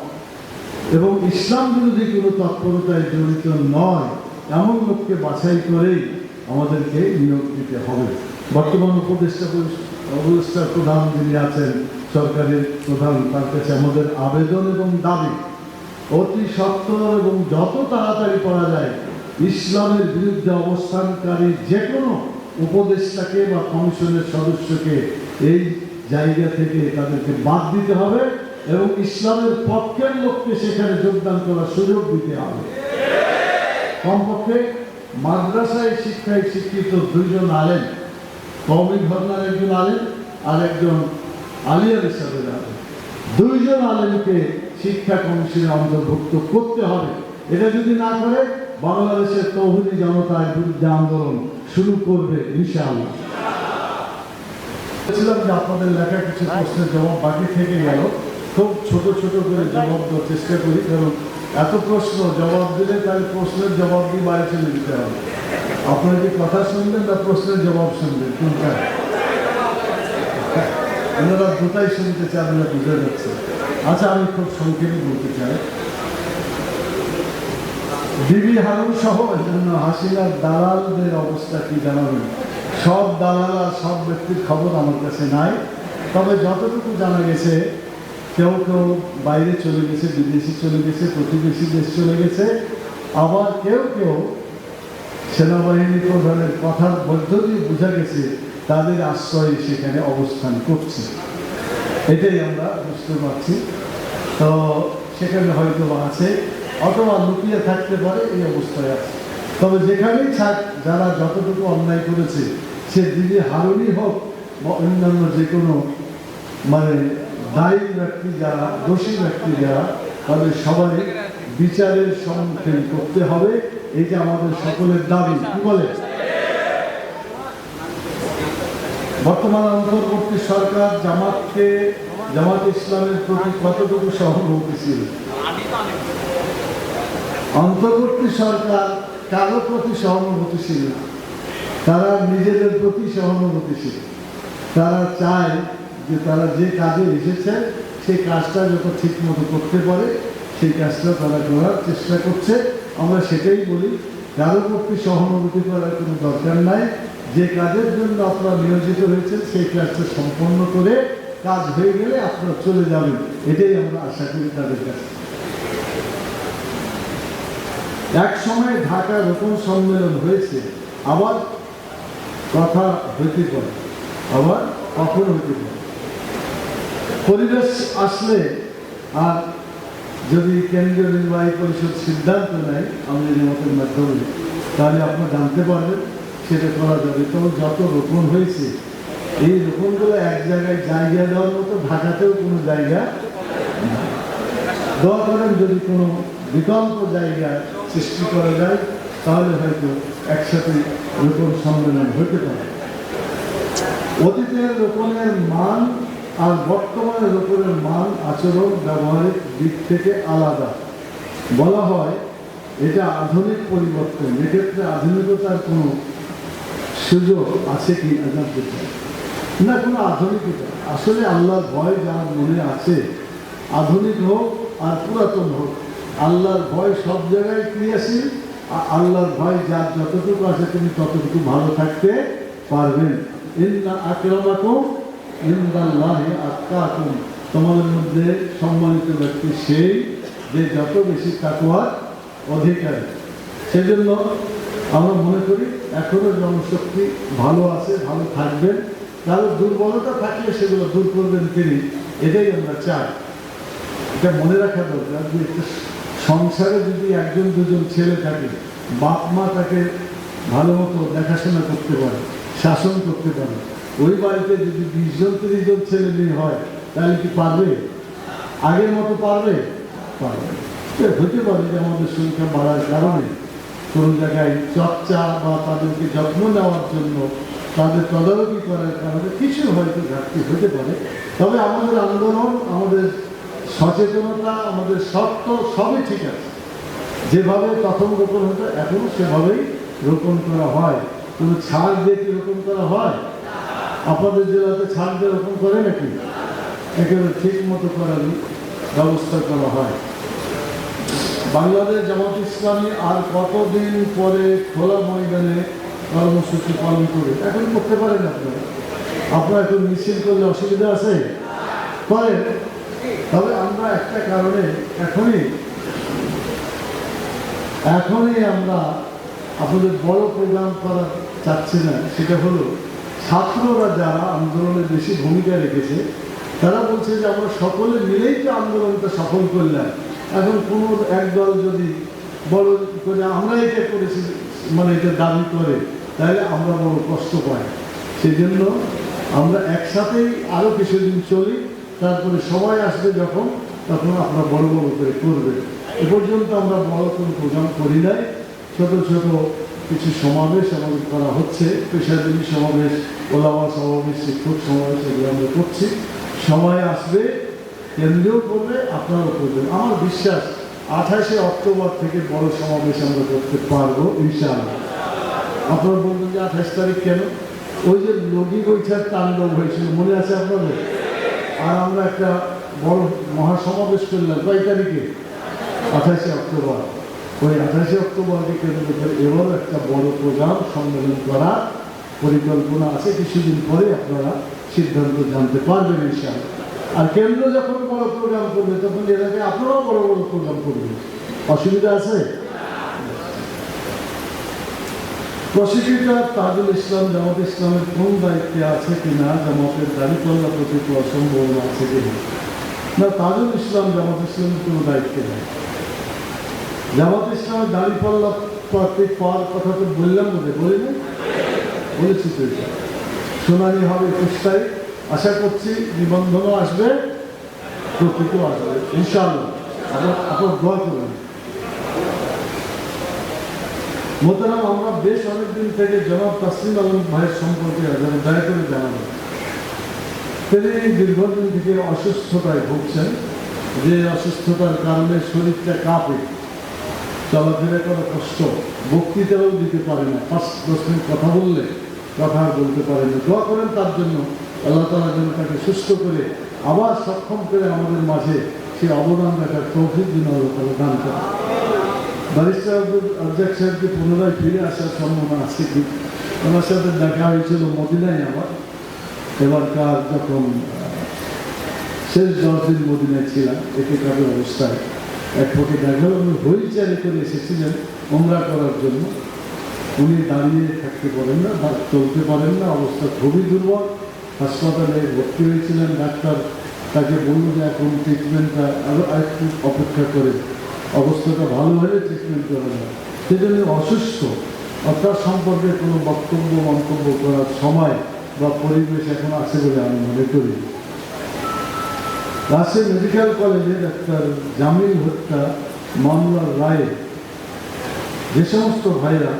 এবং ইসলাম বিরোধী কোনো তৎপরতায় জড়িত নয়, এমন লোককে বাছাই করেই আমাদেরকে নিয়োগ দিতে হবে। বর্তমান উপদেষ্টার প্রধান যিনি আছেন, সরকারের প্রধান, তার কাছে আমাদের আবেদন এবং দাবি অতি সত্বর এবং যত তাড়াতাড়ি করা যায় ইসলামের বিরুদ্ধে অবস্থানকারী যে কোনো উপদেষ্টাকে বা কমিশনের সদস্যকে এই জায়গা থেকে তাদেরকে বাদ দিতে হবে এবং ইসলামের পক্ষের লোককে সেখানে যোগদান করার সুযোগ দিতে হবে। কমপক্ষে মাদ্রাসায় শিক্ষায় শিক্ষিত দুইজন আলেম, কওমি ঘরানার একজন আলেম আর একজন আলিয়া হিসাবে আলেম, দুইজন আলেমকে শিক্ষা কমিশনে অন্তর্ভুক্ত করতে হবে। এটা যদি না করে বাংলাদেশের তৌহিদি জনতার বিরুদ্ধে আন্দোলন শুরু করবে ইনশাআল্লাহ। বলেছিলাম যে আপনাদের লেখা কিছু প্রশ্নের জবাব বাকি থেকে গেল, খুব ছোট ছোট করে জবাব দেওয়ার চেষ্টা করি, কারণ এত প্রশ্ন জবাব দিলে তাহলে প্রশ্নের জবাব দিয়ে বাড়ি চলে দিতে হবে। আপনারা কি কথা শুনবেন না প্রশ্নের জবাব শুনবেন? কোনটা? ওনারা দুটাই শুনতে চান, ওরা বুঝে যাচ্ছে। আচ্ছা, আমি খুব সংক্ষেপে বলতে চাই, বিবি হারুন সহ জন্য হাসিনার দালালদের অবস্থা কি জানাবেন? সব দালাল আর সব ব্যক্তির খবর আমার কাছে নাই, তবে যতটুকু জানা গেছে কেউ কেউ বাইরে চলে গেছে, বিদেশে চলে গেছে, প্রতিবেশী দেশ চলে গেছে, আবার কেউ কেউ সেনাবাহিনী প্রধানের কথার মধ্য দিয়ে বোঝা গেছে তাদের আশ্রয়ে সেখানে অবস্থান করছে। এটাই আমরা বুঝতে পারছি। তো সেখানে হয়তো আছে, অথবা লুকিয়ে থাকতে পারে, এই অবস্থায় আছে। তবে যেখানেই থাক, যারা যতটুকু অন্যায় করেছে, সে দিদি হারুনই হোক বা অন্যান্য যে কোনো দায়ী ব্যক্তি যারা, দোষী ব্যক্তি যারা, তাদের সবাই বিচারের সম্মুখীন করতে হবে। এইটা আমাদের সকলের দাবি। কি বলে? বর্তমান অন্তর্বর্তী সরকার জামাত ইসলামের প্রতি কতটুকু সহানুভূতিশীল? অন্তর্বর্তী সরকার কারো প্রতি সহানুভূতিশীল না, তারা নিজেদের প্রতি সহানুভূতিশীল। তারা চায় যে তারা যে কাজে এসেছে সেই কাজটা যত ঠিক মতো করতে পারে সেই কাজটা তারা করার চেষ্টা করছে। আমরা সেটাই বলি, কারো প্রতি সহানুভূতি করার কোনো দরকার নাই। যে কাজের জন্য আপনারা নিয়োজিত হয়েছেন সেই কাজটা সম্পন্ন করে কাজ হয়ে গেলে আপনারা চলে যাবেন, এটাই আমরা আশা করি তাদের কাছে। এক সময় ঢাকা রোপণ সম্মেলন হয়েছে, আবার কথা হইতে পারে, আবার কখন হইতে পারে। পরিবেশ আসলে আর যদি কেন্দ্রীয় নির্বাহী পরিষদ সিদ্ধান্ত নেয় আমাদের মতের মাধ্যমে, তাহলে আপনারা জানতে পারবেন, সেটা করা যাবে। তখন যত রোপণ হয়েছে, এই রোপণগুলো এক জায়গায় জায়গা দেওয়ার মতো ঢাকাতেও কোনো জায়গা দোয়া করেন, যদি কোনো বিকল্প জায়গা সৃষ্টি করা যায় তাহলে হয়তো একসাথে রোপণ সম্মেলন হতে পারে। অতীতের রোপণের মান আর বর্তমানে রোপণের মান, আচরণ, ব্যবহারের দিক থেকে আলাদা। বলা হয় এটা আধুনিক পরিবর্তন, এক্ষেত্রে আধুনিকতার কোনো সুযোগ আছে কি জানতে চাই না। কোনো আধুনিকতা আসলে আল্লাহর ভয় যার মনে আছে, আধুনিক হোক আর পুরাতন হোক, আল্লাহর ভয় সব জায়গায় ক্রিয়াশীল। আল্লাহর ভয় যার যতটুকু আছে তুমি ততটুকু ভালো থাকতে পারবেন। ইন্না আকরামাকুম ইনদাল্লাহি আতকাকুম, তোমাদের মধ্যে সম্মানিত ব্যক্তি সেই যে যত বেশি তাকওয়ার অধিকারী। সেজন্য আমরা মনে করি এখনো জনশক্তি ভালো আছে, ভালো থাকবেন। কারো দুর্বলতা থাকলে সেগুলো দূর করবেন তিনি, এটাই আমরা চাই। এটা মনে রাখা দরকার যে একটা সংসারে যদি একজন দুজন ছেলে থাকে, বাপ মা তাকে ভালো মতো দেখাশোনা করতে পারে, শাসন করতে পারে, ওই বাড়িতে যদি 20 জন 30 জন ছেলে মেয়ে হয় তাহলে কি পারবে? আগের মতো পারবে? পারবে। হতে পারে যে আমাদের সংখ্যা বাড়ার কারণে কোনো জায়গায় চর্চা বা তাদেরকে যত্ন নেওয়ার জন্য, তাদের তদারকি করার কারণে কিছু হয়তো ঘাটতি হতে পারে। তবে আমাদের আন্দোলন, আমাদের সচেতনতা, আমাদের শর্ত সবই ঠিক আছে। যেভাবে প্রথম রোপণ হতো এখনো সেভাবেই রোপণ করা হয়। কোনো ছাড় দিয়ে কি রোপণ করা হয়? আপনাদের জেলাতে ছাড় দিয়ে রোপণ করে নাকি? একেবারে ঠিক মতো করার ব্যবস্থা করা হয়। বাংলাদেশ জামাত ইসলামী আর কতদিন পরে খোলা ময়দানে কর্মসূচি পালন করে? এখন করতে পারেন আপনারা। আপনারা এখন মিছিল করলে অসুবিধা আছে? করেন। তবে আমরা একটা কারণে এখনই আমরা আপনাদের বড় প্রোগ্রাম করা চাচ্ছি না। সেটা হলো ছাত্ররা যারা আন্দোলনে বেশি ভূমিকা রেখেছে তারা বলছে যে আমরা সকলে মিলেই তো আন্দোলনটা সফল করলাম, এখন কোনো একদল যদি বড় করে আমরা এটা করেছি মানে এটা দাবি করে তাহলে আমরা বড় কষ্ট পাই। সেই জন্য আমরা একসাথেই আরও কিছুদিন চলি, তারপরে সবাই আসবে যখন তখন আমরা বড় বড় করে করবেন। এ পর্যন্ত আমরা বড় কোনো প্রোগ্রাম করি নাই। ছোট ছোট কিছু সমাবেশ আমাদের করা হচ্ছে, পেশাজীবী সমাবেশ, ওলামা সমাবেশ, শিক্ষক সমাবেশ, এগুলো আমরা করছি। সময় আসবে, কেন্দ্রীয় করবে, আপনারাও করবেন। আমার বিশ্বাস 28শে অক্টোবর থেকে বড় সমাবেশ আমরা করতে পারবো ইনশাআল্লাহ। আপনারা বলবেন যে 28 তারিখ কেন? ওই যে লগি বৈঠার তাণ্ডব হয়েছিল, মনে আছে আপনাদের? আর আমরা একটা বড় মহাসমাবেশ করলাম কয় তারিখে? 28শে অক্টোবর। ওই 28শে অক্টোবরকে কেন্দ্র করে এবারও একটা বড় প্রোগ্রাম সম্মেলন করার পরিকল্পনা আছে। কিছুদিন পরে আপনারা সিদ্ধান্ত জানতে পারবেন ইনশাআল্লাহ। আর কেন্দ্র যখন বড় প্রোগ্রাম করবে তখন এলাকায় আপনারাও বড় বড় প্রোগ্রাম করবেন। অসুবিধা আছে? প্রসিকিউটর তাজুল ইসলাম জামাত ইসলামের কোন দায়িত্বে আছে কিনা, জামাতের দাঁড়িপাল্লা প্রতি সম্ভাবনা আছে কিনা? না, তাজুল ইসলাম জামাত ইসলামের কোনো দায়িত্বে নেই। জামাত ইসলামের দাঁড়িপাল্লা প্রতি পাওয়ার কথা তো বললাম, বলি না? বলেছি তো। শুনানি হবে 21 তারিখ। আশা করছি নিবন্ধনও আসবে, প্রকৃতিও আসবে ইনশাআল্লাহ। আপনার দোয়া করবেন। মোহতারাম, আমরা বেশ অনেকদিন থেকে জনাব তাসলিম আলম ভাইয়ের সম্পর্কে দয়া করে জানাবেন। তিনি দীর্ঘদিন থেকে অসুস্থতায় ভুগছেন, যে অসুস্থতার কারণে শরীরটা কাঁপে, চলাফেরা করা কষ্ট, বক্তৃতাও দিতে পারে না, 5-10 মিনিট কথা বললে কথা বলতে পারে না। দোয়া করেন তার জন্য, আল্লাহ তাআলা যেন তাকে সুস্থ করে আবার সক্ষম করে আমাদের মাঝে সে অবদান রাখার তৌফিক দিন আল্লাহ তাআলা দান করেন। ব্যারিস্টার আব্দুল রাজ্জাক সাহেবকে পুনরায় ফিরে আসার সম্ভাবনা আছে কি? ওনার সাথে দেখা হয়েছিল মদিনায় আমার, এবারকার যখন শেষ 10 দিন মদিনায় ছিলাম একেকার অবস্থায়। এক পক্ষে দেখা গেল উনি হুইল চেয়ারে করে এসেছিলেন ওমরা করার জন্য। উনি দাঁড়িয়ে থাকতে পারেন না, চলতে পারেন না, অবস্থা খুবই দুর্বল। হাসপাতালে ভর্তি হয়েছিলেন। ডাক্তার তাকে বলল যে এখন ট্রিটমেন্টটা আরও একটু অপেক্ষা করে, অবস্থাটা ভালো হলে ট্রিটমেন্ট করা যায়। সেজন্য অসুস্থ, তার সম্পর্কে কোনো বক্তব্য মন্তব্য করার সময় বা পরিবেশ এখন আছে বলে আমি মনে করি। রাজশাহী মেডিকেল কলেজে ডাক্তার জামিল হত্যা মামলার রায়ে যে সমস্ত ভাইরা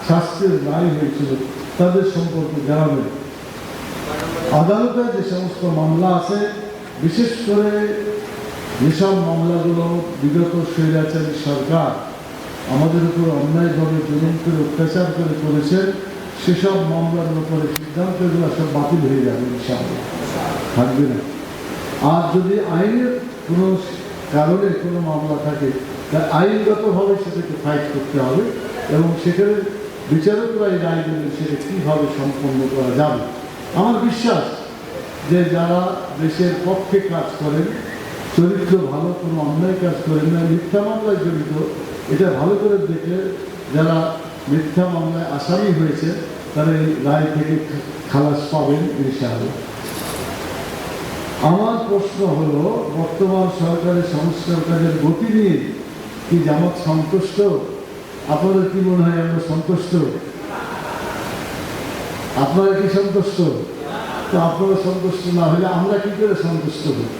শাস্তির রায় হয়েছিল তাদের সম্পর্কে জানাবেন। আদালতে যে সমস্ত মামলা আছে, বিশেষ করে যেসব মামলাগুলো বিগত স্বৈরাচারী সরকার আমাদের উপর অন্যায়ভাবে জুলুম করে অত্যাচার করে করেছেন, সেসব মামলার উপরে সিদ্ধান্তগুলো সব বাতিল হয়ে যাবে ইনশাআল্লাহ, থাকবে না। আর যদি আইনের কোনো কারণে কোনো মামলা থাকে, তা আইনগতভাবে সেটাকে ফাইট করতে হবে এবং সেখানে বিচারকরা এই রায় দেবেন সেটা কীভাবে সম্পন্ন করা যাবে। আমার বিশ্বাস যে যারা দেশের পক্ষে কাজ করেন, চরিত্র ভালো, কোনো অন্যায় কাজ করেন না, মিথ্যা মামলায় জড়িত, এটা ভালো করে দেখলে যারা মিথ্যা মামলায় আসামি হয়েছে তারা এই রায় থেকে খালাস পাবেন ইনশাআল্লাহ। আমার প্রশ্ন হলো, বর্তমান সরকারের সংস্কার কাজের গতি নিয়ে কি জামাত সন্তুষ্ট? আপনাদের কি মনে হয় আমরা সন্তুষ্ট? আপনারা কি সন্তুষ্ট? তো আপনারা সন্তুষ্ট না হলে আমরা কি করে সন্তুষ্ট হই?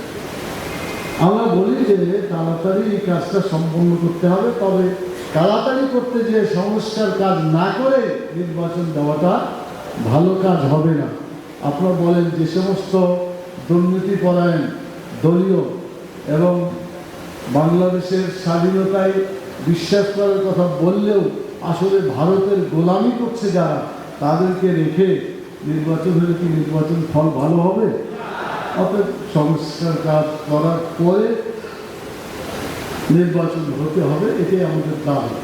আমরা বলি যে তাড়াতাড়ি এই কাজটা সম্পন্ন করতে হবে, তবে তাড়াতাড়ি করতে যে সংস্কার কাজ না করে নির্বাচন দেওয়াটা ভালো কাজ হবে না। আপনারা বলেন যে সমস্ত দুর্নীতিপরায়ণ দলীয় এবং বাংলাদেশের স্বাধীনতায় বিশ্বাস করার কথা বললেও আসলে ভারতের গোলামি করছে যারা, তাদেরকে রেখে নির্বাচন হলে কি নির্বাচন ফল ভালো হবে? অর্থাৎ সংস্কার কাজ করার পরে নির্বাচন হতে হবে, এটাই আমাদের দাবি।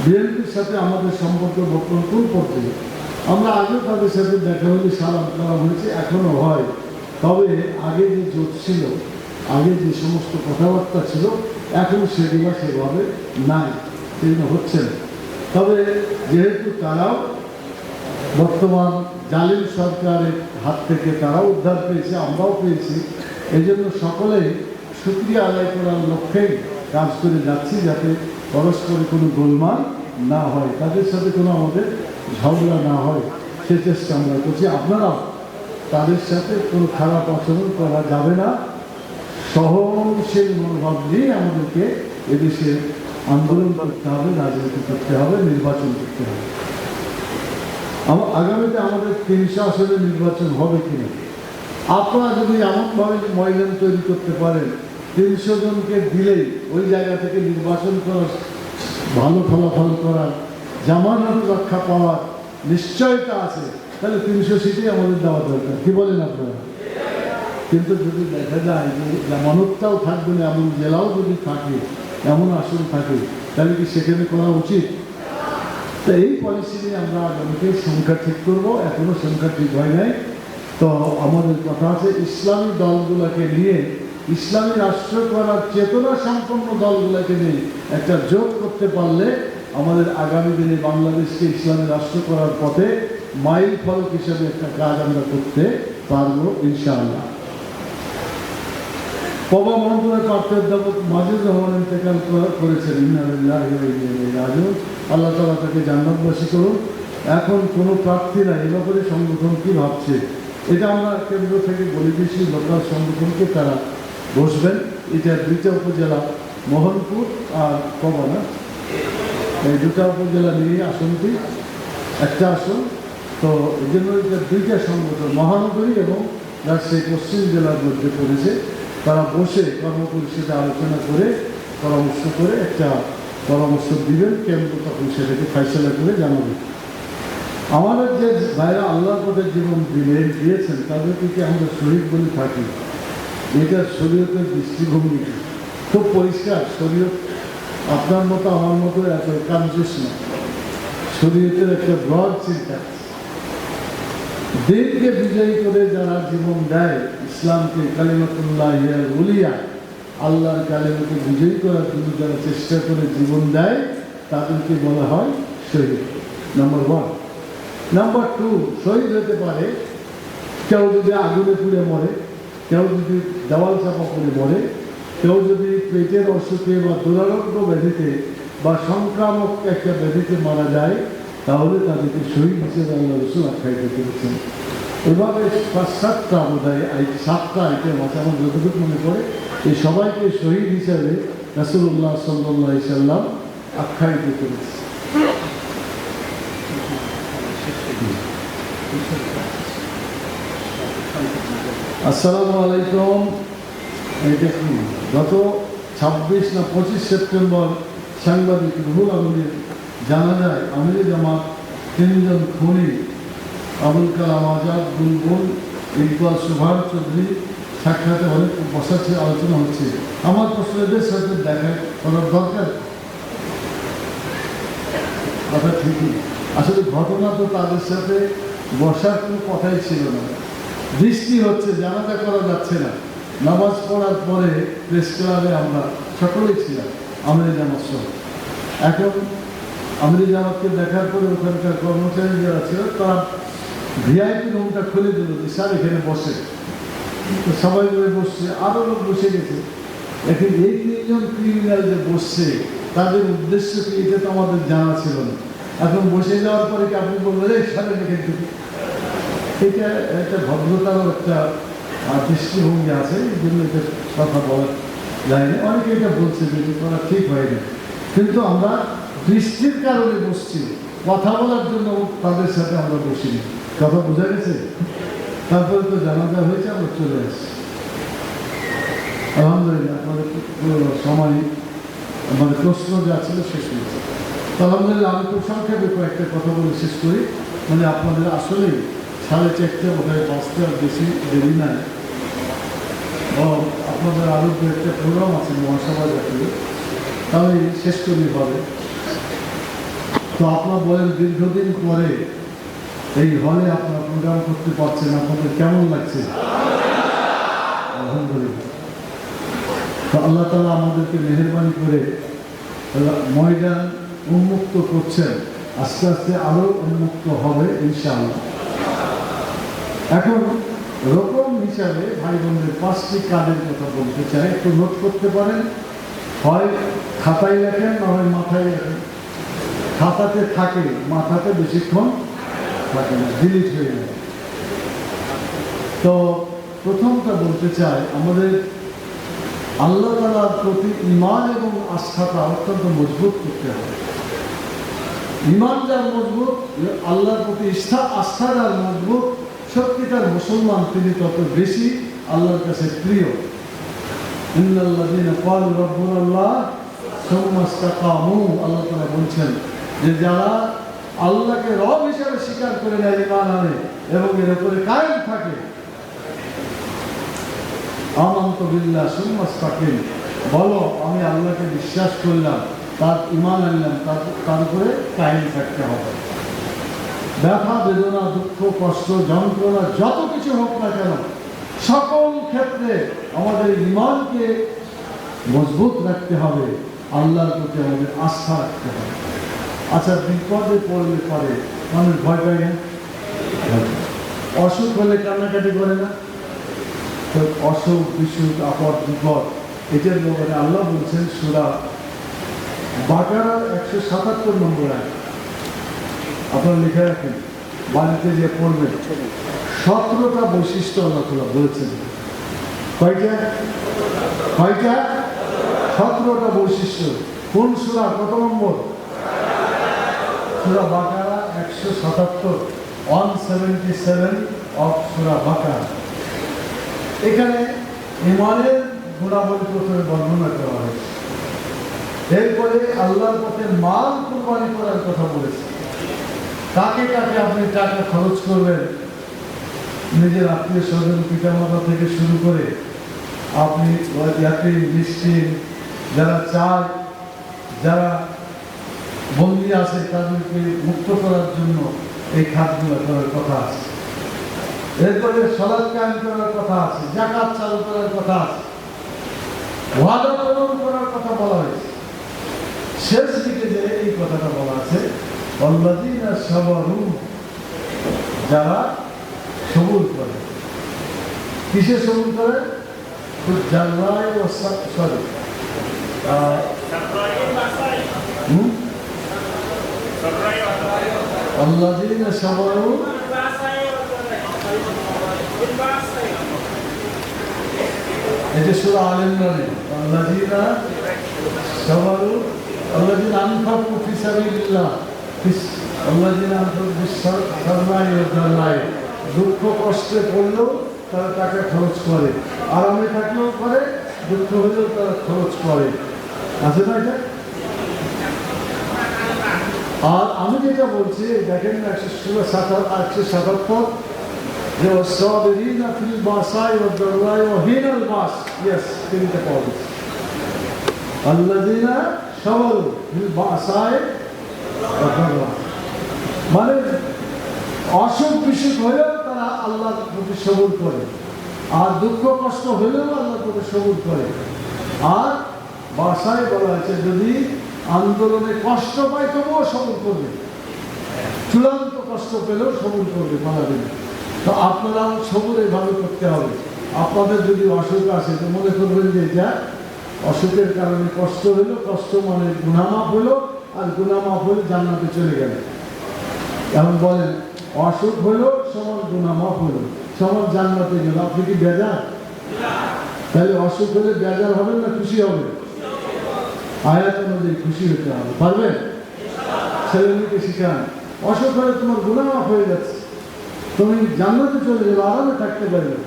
বিএনপির সাথে আমাদের সম্পর্ক বর্তমান কোন পর্যায়ে? আমরা আগেও তাদের সাথে দেখা হলে সালাম করা হয়েছে, এখনো হয়, তবে আগে যে জোট ছিল, আগে যে সমস্ত কথাবার্তা ছিল, এখন সেগুলো সেভাবে নাই, সেগুলো হচ্ছে না। তবে যেহেতু তারাও বর্তমান জালিম সরকারের হাত থেকে তারাও উদ্ধার পেয়েছে, আমরাও পেয়েছি, এই জন্য সকলেই শুকরিয়া আদায় করার লক্ষ্যে কাজ করে যাচ্ছি, যাতে পরস্পরে কোনো গোলমাল না হয়, তাদের সাথে কোনো আমাদের ঝগড়া না হয়, সে চেষ্টা আমরা করছি। আপনারাও তাদের সাথে কোনো খারাপ আচরণ করা যাবে না, সহনশীল মনোভাব নিয়ে আমাদেরকে এদেশে আন্দোলন করতে হবে, রাজনীতি করতে হবে, নির্বাচন করতে হবে। আগামীতে আমাদের 300 আসনে নির্বাচন হবে কিনা? আপনারা যদি এমনভাবে ময়দান তৈরি করতে পারেন, 300 জনকে দিলেই ওই জায়গা থেকে নির্বাচন করার, ভালো ফলাফল করার, জামানত রক্ষা পাওয়ার নিশ্চয়তা আছে, তাহলে 300 সিটই আমাদের দেওয়া দরকার। কি বলেন আপনারা? কিন্তু যদি দেখা যায় যে জামানতটাও থাকবে না, এমন জেলাও যদি থাকে, এমন আসন থাকে, তাহলে কি সেখানে করা উচিত? তো এই পলিসি নিয়ে আমরা আগামীতে সংখ্যা ঠিক করবো, এখনো সংখ্যা ঠিক হয় নাই। তো আমাদের কথা আছে ইসলামী দলগুলোকে নিয়ে, ইসলামী রাষ্ট্র করার চেতনা সম্পন্ন দলগুলোকে নিয়ে একটা জোট করতে পারলে আমাদের আগামী দিনে বাংলাদেশকে ইসলামী রাষ্ট্র করার পথে মাইল ফলক হিসেবে একটা কাজ আমরা করতে পারবো ইনশাআল্লাহ। পবা মন্ত্রণের প্রাপ্ত অধ্যাপক মাজিদ রহমান ইন্তেকাল করেছেন, আল্লাহ তাআলা তাকে জান্নাতবাসী করুন। এখন কোনো প্রার্থীরা এ ব্যাপারে সংগঠন কি ভাবছে, এটা আমরা কেন্দ্র থেকে বলে দিয়েছি, লোকাল সংগঠনকে তারা বসবেন। এটা 2টা উপজেলা, মোহনপুর আর পবানা, এই 2টা উপজেলা নিয়ে আসনটি একটা আসন। তো এই জন্য এটা 2টা সংগঠন, মহানগরী এবং রাজশাহী পশ্চিম জেলার মধ্যে পড়েছে, তারা বসে কর্মপরিষদে আলোচনা করে পরামর্শ করে একটা পরামর্শ দিবেন, কেন্দ্র তখন সেটাকে ফয়সলা করে জানাবেন। আমাদের যে ভাইরা আল্লাহর পথে জীবন দিয়েছেন, তাদেরকে কি আমরা শহীদ বলে থাকি? এটা শরীয়তের দৃষ্টিভঙ্গি খুব পরিষ্কার। শরীয়ত আপনার মতো আমার মতো এত কনফিউজ না, শরীয়তের একটা ব্রড চিন্তা। দিনকে বিজয়ী করে যারা জীবন দেয়, ইসলামকে কালিমাতুল্লাহ উলিয়া, আল্লাহর কালিমাকে বিজয়ী করার জন্য যারা চেষ্টা করে জীবন দেয়, তাদেরকে বলা হয় শহীদ। নাম্বার 1। নাম্বার 2, শহীদ হতে পারে কেউ যদি আগুনে পুড়ে মরে, কেউ যদি দেওয়াল চাপা পড়ে মরে, কেউ যদি পেটের অসুখে বা দুরারোগ্য ব্যাধিতে বা সংক্রামক একটা ব্যাধিতে মারা যায়, তাহলে তাদেরকে শহীদ হিসেবে আল্লাহ রাসূল আখ্যায়িত করেছেন। এভাবে 5-7টা বোধহয় 7টা আইটেম আছে আমার যতটুকু মনে পড়ে, এই সবাইকে শহীদ হিসাবে রাসূলুল্লাহ সাল্লাল্লাহু আলাইহি সাল্লাম আখ্যায়িত করেছে। আসসালামু আলাইকুম। এটা কি গত 26 না 25 সেপ্টেম্বর সাংবাদিক রুহুল আমিনের জানা যায় আমিরে জামাত 3 জন খুনি আবুল কালাম আজাদ, বুলবুল, ইকবাল সুভাষ চৌধুরী, সাক্ষাতে অনেক বসাচ্ছে, আলোচনা হচ্ছে। আমার প্রশ্ন, এদের সাথে দেখা করার দরকার কথা ঠিকই, আসলে ঘটনা তো তাদের সাথে বসার কোনো কথাই ছিল না। বৃষ্টি হচ্ছে, জানাজা করা যাচ্ছে না, নামাজ পড়ার পরে প্রেস ক্লাবে আমরা সকলেই ছিলাম, আমির জামাত সহ। এখন আমির জামাতকে দেখার পরে ওখানকার কর্মচারী যারা ছিল তারা ভিআইপি রুমটা খুলে দিল যে স্যার এখানে বসে। তো সবাই মিলে বসছে, আরও লোক বসে গেছে। এখন এই 3 জন ক্রিমিনাল যে বসছে তাদের উদ্দেশ্য কি, এটা তো আমাদের জানা ছিল না। এখন বসে যাওয়ার পরে কি আপনি বলবেন এই সামনে রেখে দিবি? এটা একটা ভদ্রতারও একটা দৃষ্টিভঙ্গি আছে, এই জন্য এটা কথা বলা যায় না। অনেকে এটা বলছে যে এটা করা ঠিক হয়নি, কিন্তু আমরা দৃষ্টির কারণে বসছি, কথা বলার জন্য তাদের সাথে আমরা বসিনি। কথা বোঝা গেছে? তারপরে তো জানাজা হয়েছে, আমরা চলে আসছি আলহামদুলিল্লাহ। আমাদের সময় আমাদের প্রশ্ন যা ছিল শেষ হয়েছে। আলহামদুলিল্লাহ, আমি খুব সংক্ষেপে কয়েকটা কথা বলে শেষ করি। মানে আপনাদের আসলেই 4:30 বোধহয় বাঁচতে আর বেশি দেরি নাই। আপনাদের আরও দু একটা প্রোগ্রাম আছে মহাসভা জাতীয়, তাহলে শেষ করি হবে। তো আপনারা বলেন, দীর্ঘদিন পরে এই হলে আপনারা প্রোগ্রাম করতে পারছেন, আপনাদের কেমন লাগছে? আলহামদুলিল্লাহ। তো আল্লাহ তাআলা আমাদেরকে মেহেরবানি করে ময়দান উন্মুক্ত করছেন, আস্তে আস্তে আরো উন্মুক্ত হবে ইনশাআল্লাহ। এখন রকম হিসাবে ভাই বোনদের 5টি কাজের কথা বলতে চাই, একটু নোট করতে পারেন। হয় খাতায় লেখেন, না হয় মাথায় লেখেন। খাতাতে থাকে, মাথাতে বেশিক্ষণ থাকে না, ডিলিট হয়ে যায়। তো প্রথমটা বলতে চাই, আমাদের আল্লাহ তাআলার প্রতি ঈমান এবং আস্থাটা অত্যন্ত মজবুত করতে হবে। ঈমান যার মজবুত, আল্লাহর প্রতি আস্থা যার মজবুত, সত্যিকার মুসলমান তিনি তত বেশি আল্লাহর কাছে প্রিয়। ইন্নাল্লাযীনা ক্বালু রাব্বুনাল্লাহ সুম্মা ইসতাকামু, আল্লাহ তাআলা বলছেন যে যারা আল্লাহকে রব হিসেবে স্বীকার করে নেয়, ঈমান আনে এবং এর উপরে কায়েম থাকে, আমানতু বিল্লাহ সুম্মা ইসতাকিম, বলো আমি আল্লাহকে বিশ্বাস করলাম, তার ঈমান আনলাম, তার উপরে কায়েম থাকতে হবে। ব্যথা বেদনা দুঃখ কষ্ট যন্ত্রণা যত কিছু হোক না কেন, সকল ক্ষেত্রে আমাদের ঈমানকে মজবুত রাখতে হবে, আল্লাহর প্রতি আমাদের আস্থা রাখতে হবে। আচ্ছা, বিপদে পড়লে পরে মানুষ ভয় পায় না? অসুখ হলে কান্নাকাটি করে না? তো অসুখ বিসুখ আপদ বিপদ এটার ব্যাপারে আল্লাহ বলছেন সূরা বাকারা 177 নম্বর আয়াত, আপনারা লিখে রাখেন, বাড়িতে যে পড়বেন। 17টা বৈশিষ্ট্য আল্লাহ তাআলা বলেছেন। কয়টা? 17টা বৈশিষ্ট্য। কোন সূরা, কত নম্বর? সূরা বাকারা 177, 177 অফ সূরা বাকারা। এখানে ঈমানের গুণাবলী প্রথমে বর্ণনা করা হয়েছে, এরপরে আল্লাহর পথে মাল কুরবানি করার কথা বলেছে। কাকে কাকে আপনি টাকা খরচ করবেন, নিজের আত্মীয় স্বজন পিতামাতা থেকে শুরু করে আপনি ইয়াতিম মিসকিন যারা চায়, যারা বন্দী আছে তাদেরকে মুক্ত করার জন্য এই খাতগুলো করার কথা আছে। এরপরে সালাত কায়েম করার কথা আছে, যাকাত চালু করার কথা আছে, ওয়াদা পূরণ করার কথা বলা হয়েছে। শেষ দিকে যে এই কথাটা বলা আছে, আল্লাযীনা সাবারু, যারা সবুর করে। কিসে সবুর করে? জাল্লায় ও সরি আল্লাযীনা সাবারু, এটা সূরা আলে ইমরান। আল্লাযীনা সাবারু আল্লাযীনা আনফাকু ফি সাবিলিল্লাহ, আল্লাযীনা আনফাকু ফিস-সাররাই ওয়াদ দাররাই, দুঃখ কষ্টে পড়লেও তারা টাকা খরচ করে, আরামে থাকলেও করে, দুঃখ হলেও তারা খরচ করে। আছে না এটা? আর আমি যেটা বলছি দেখেন, 177 যে ওয়াসাবিরিনা ফিল বাসাই ওয়াদ দাররাই ওয়া হিনাল বাস, ইয়েস, তিনটা পাওয়া গেছে। আল্লাযিনা সাবারু ফিল বাসাই ওয়াদ দাররাই, মানে অসুখ বিসুখ হলেও তারা আল্লাহর প্রতি সবর করে, আর দুঃখ কষ্ট হলেও আল্লাহর প্রতি সবর করে। আর বাসায় বলা হয়েছে যদি আন্দোলনে কষ্ট পায় তবুও সবর করবে, চূড়ান্ত কষ্ট পেলেও সবর করবে বাংলাদেশ। তো আপনারা সবর এভাবে করতে হবে। আপনাদের যদি অসুখ আসে তো মনে করবেন যে এটা অসুখের কারণে কষ্ট হলো, কষ্ট মানে গুনামাফ হলো, আর গুনামাফ হলে জান্নাতে চলে গেল। এখন বলেন অসুখ হলো সমান গুনামাফ হলো সমান জান্নাতে গেল, আপনি কি বেজার? তাহলে অসুখ হলে বেজার হবেন না খুশি হবেন? আয়াত অনুযায়ী খুশি হতে হবে, পারবেন? ছেলে মেয়েকে শিখান, অসুখ হলে তোমার গুনামাফ হয়ে যাচ্ছে, তুমি জান্নাতে চলে যাবে, আরামে থাকতে পারবে।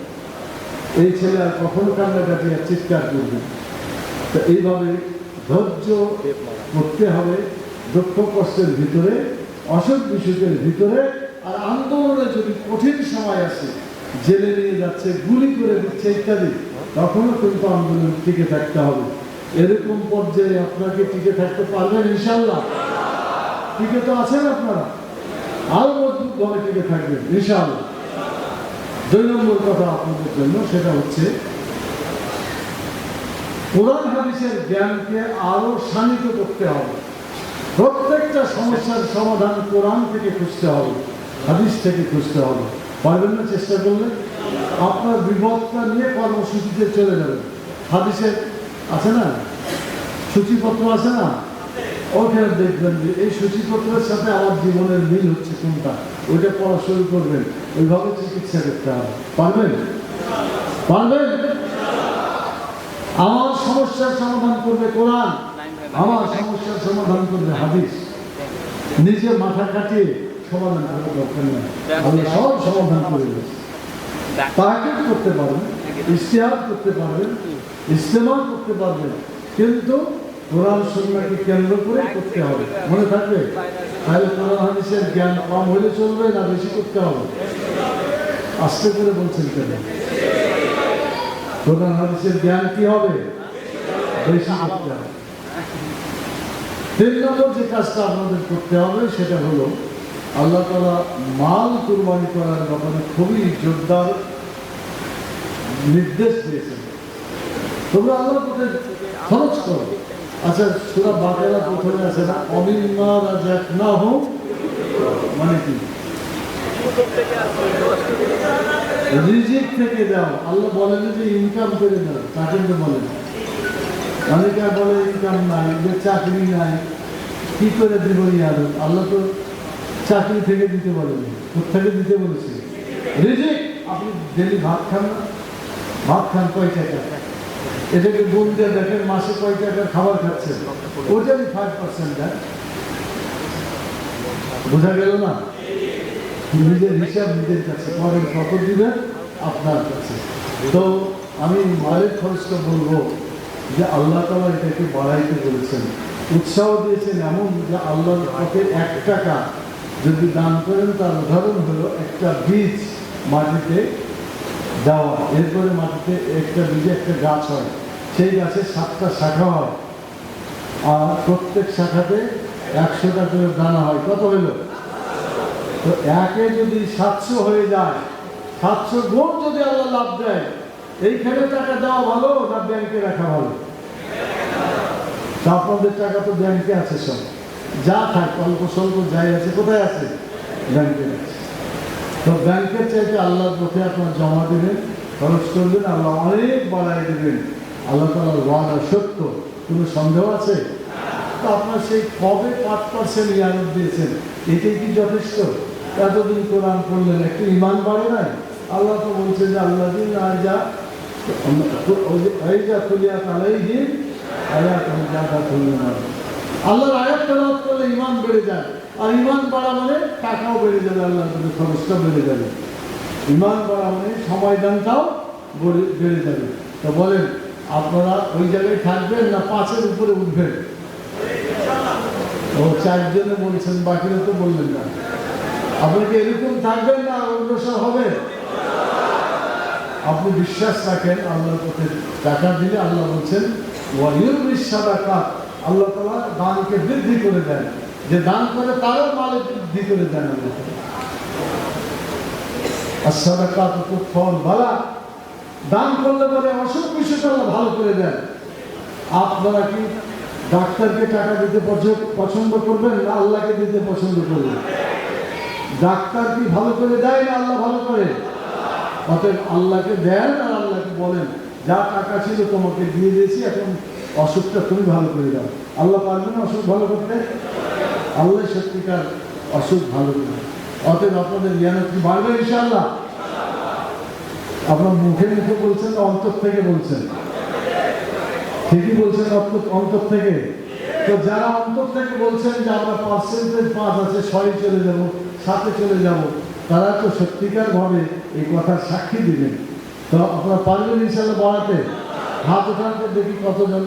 এই ছেলে আর কখনো কান্নাকাটি আর চিৎকার করবে। তো এইভাবে ধৈর্য করতে হবে দুঃখ কষ্টের ভিতরে, অসুখ বিসুখের ভিতরে। আর আন্দোলনে যদি কঠিন সময় আসে, জেলে নিয়ে যাচ্ছে, গুলি করে দিচ্ছে ইত্যাদি, তখনও কিন্তু আন্দোলন টিকে থাকতে হবে। এরকম পর্যায়ে আপনাকে টিকে থাকতে পারবেন ইনশাআল্লাহ? টিকে তো আছেন আপনারা, আরো মজবুত ভাবে টিকে থাকবেন ইনশাআল্লাহ। 2 নম্বর কথা আপনাদের জন্য, সেটা হচ্ছে কোরআন হাদিসের জ্ঞানকে আরো শানিত করতে হবে। প্রত্যেকটা সমস্যার সমাধান কোরআন থেকে খুঁজতে হবে, হাদিস থেকে খুঁজতে হবে। পারবেন না? চেষ্টা করলে আপনার বিপদটা নিয়ে কর্মসূচিতে চলে যাবেন। হাদিসের আছে না, সূচিপত্র আছে না, ওখানে দেখবেন যে এই সূচিপত্রের সাথে আমার জীবনের মিল হচ্ছে কোনটা, ওইটা পড়া শুরু করবেন, ওইভাবে চিকিৎসা করতে হবে। পারবেন? পারবেন? আমার সমস্যার সমাধান করবে কোরআন, আমার সমস্যার সমাধান করবে হাদিস। নিজে মাথা কাটিয়ে সমাধান করার দরকার নেই, আমি সব সমাধান করে দিচ্ছি। তাহাকিক করতে পারবেন, ইজতিহাদ করতে পারবেন, ইস্তেমাল করতে পারবেন, কিন্তু কোরআন সুন্নাহকে কেন্দ্র করে করতে হবে। মনে থাকবে? তাহলে কোরআন হাদিসের জ্ঞান কম হলে চলবে না বেশি করতে হবে? আস্তে করে বলছেন কেন? কোরআন হাদিসের জ্ঞান কি হবে? বেশি করতে হবে। 3 নম্বর যে কাজটা আপনাদের করতে হবে সেটা হলো আল্লাহ তাআলা মাল কুরবানি করার ব্যাপারে খুবই জোরদার নির্দেশ দিয়েছেন। তোমরা আল্লাহর পথে খরচ করো। আচ্ছা, সূরা বাকারা প্রথমে আছে না, অমিম্মা রাযাকনাহুম, মানে কি? রিজিক থেকে দাও। আল্লাহ বলেন যে ইনকাম করে দাও, তা কিন্তু বলেন। অনেকে বলে ইনকাম নাই, যে চাকরি নাই, কি করে দিব? আল্লাহ তো চাকরি থেকে দিতে বলেনি, কোথেকে দিতে বলেছে? রিজিক। আপনি ডেলি ভাত খান না, ভাত খান কয় টাকা, এটাকে গুণ দিয়ে দেখেন মাসে কয় টাকার খাবার খাচ্ছেন, ওটারই 5% দেন। বোঝা গেল না? নিজের হিসাব নিজের কাছে করেন, কত দিবেন আপনার কাছে। তো আমি মায়ের খরচটা বলবো যে আল্লাহ তাআলা এটাকে বাড়াইতে বলেছেন, উৎসাহ দিয়েছেন এমন যে আল্লাহর পথে 1 টাকা যদি দান করেন তার উদাহরণ হলো একটা বীজ মাটিতে দেওয়া, এরপরে মাটিতে একটা বীজে একটা গাছ হয়, সেই গাছে 7টা শাখা হয়, আর প্রত্যেক শাখাতে 100টা করে দানা হয়। কত হলো? তো একে যদি 700 হয়ে যায়, 700 গুণ যদি আল্লাহ লাভ দেয়, এইখানে টাকা দেওয়া ভালো না ব্যাংকে রাখা ভালো? আপনাদের টাকা তো ব্যাংকে আছে, সব যা থাক অল্প স্বল্প যাই আছে, কোথায় আছে? ব্যাংকে আছে। তো ব্যাংকের চাইতে আল্লাহর পথে আপনার জমা দেবেন, খরচ করবেন, আল্লাহ অনেক বাড়াই দেবেন। আল্লাহ তাআলার ওয়াদা সত্য, কোনো সন্দেহ আছে? তো আপনার সেই কবে 5% ইয়ারত দিয়েছেন, এটাই কি যথেষ্ট? এতদিন কোরআন পড়লেন, একটু ঈমান বাড়ে নাই? আল্লাহ তো বলছে যে আল্লাযী আযা তুলিয়াত আলাইহিম আয়াতুন জাদাতুহুম ঈমানা। আল্লাহর আয়াত তেলাওয়াত করলে ঈমান বেড়ে যায়, আর ঈমান বাড়া মানে টাকাও বেড়ে যাবে, আল্লাহর প্রতি খরচটা বেড়ে যাবে। ঈমান বাড়া মানে সময় দানটাও বেড়ে যাবে। তো বলেন আপনারা ওই জায়গায় থাকবেন না 5-এর উপরে উঠবেন? ও 4 জনে বলছেন, বাকিরা তো বললেন না। আপনাকে এরকম থাকবেন না অগ্রসর হবে? আপনি বিশ্বাস রাখেন আল্লাহর পথে টাকা দিলে আল্লাহ বলছেন ওয়ায়ুরবিশ সাদাকাত, আল্লাহ তাআলা দানকে বৃদ্ধি করে দেন, যে দান করে তারও মালে বৃদ্ধি করে দেন আল্লাহ। আর সাদাকাত তুতফাউল বালা, দান করলে পরে অসুখ বিসুখ আল্লাহ ভালো করে দেন। আপনারা কি ডাক্তারকে টাকা দিতে পছন্দ করবেন না আল্লাহকে দিতে পছন্দ করবেন? ডাক্তার কি ভালো করে দেয় না আল্লাহ ভালো করে? অতএব আল্লাহকে দেন আর আল্লাহকে বলেন যা টাকা ছিল তোমাকে দিয়ে দিয়েছি, এখন অসুখটা তুমি ভালো করে দাও। আল্লাহ পারবে না অসুখ ভালো করতে? আল্লাহ সত্যিকার অসুখ ভালো করে। অতএব আপনাদের জ্ঞান কি বাড়বে ইনশাআল্লাহ? আপনার মুখে মুখে বলছেন না অন্তর থেকে বলছেন? ঠিকই বলছেন, অন্তর থেকে। তো যারা অন্তর থেকে বলছেন যে আমরা পার্সেন্টেজ 5 আছে 6 চলে যাব 7 চলে যাব, তারা তো সত্যিকার ভাবে এই কথার সাক্ষী দিবেন। তো আপনারা পারবেন ইনশাআল্লাহ বাড়াতে? হাত উঠাতে দেখি কতজন।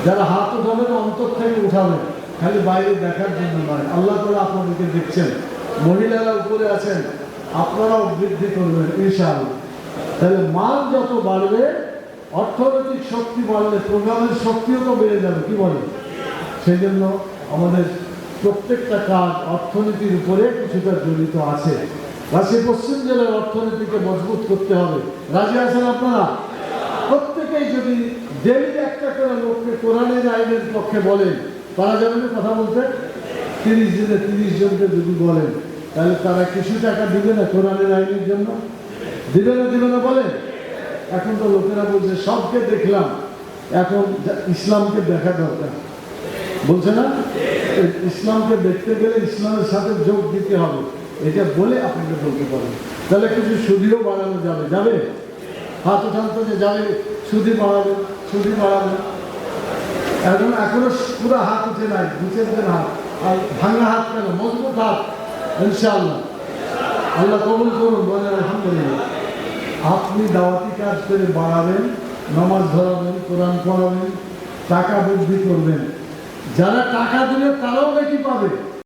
যারা হাত উঠাবেন অন্তর থেকে উঠাবেন, খালি বাইরে দেখার জন্য নয়। আল্লাহ তাআলা আপনাদেরকে দেখছেন। মহিলারা উপরে আছেন, আপনারাও বৃদ্ধি করবেন ইনশাআল্লাহ। তাহলে মাল যত বাড়বে, অর্থনৈতিক শক্তি বাড়লে প্রোগ্রামের শক্তিও তো বেড়ে যাবে, কি বলে? সেই জন্য আমাদের প্রত্যেকটা কাজ অর্থনীতির উপরে কিছুটা জড়িত আছে। রাজশাহী পশ্চিম জেলার অর্থনীতিকে মজবুত করতে হবে। রাজি আছেন আপনারা? প্রত্যেকেই যদি ডেলি একটা করে লোককে কোরআনের আইনের পক্ষে বলেন, তারা যাবে না কথা বলতে? 30 দিনে 30 জনকে যদি বলেন, তাহলে তারা কিছু টাকা দিবে না কোরআনের আইনের জন্য? দিবে না বলেন? এখন তো লোকেরা বলছে সবকে দেখলাম, এখন ইসলামকে দেখা দরকার, বলছে না? ইসলামকে দেখতে গেলে ইসলামের সাথে যোগ দিতে হবে, এটা বলে আপনাকে বলতে পারেন। তাহলে কিছু সুদিও বাড়ানো যাবে। হাত উঠান তো, যে যাবে সুদি বাড়াবেন। এখনো পুরো হাত উঠে নাই, দুচের হাত। আর ভাঙা হাত কেন? মজবুত হাত ইনশাআল্লাহ। আল্লাহ কবুল করুন, বলেন আলহামদুলিল্লাহ। আপনি দাওয়াতি কাজ করে বাড়াবেন, নামাজ ধরাবেন, কোরআন পড়াবেন, টাকা বৃদ্ধি করবেন। যারা টাকা দিলে তারাও নাকি পাবে।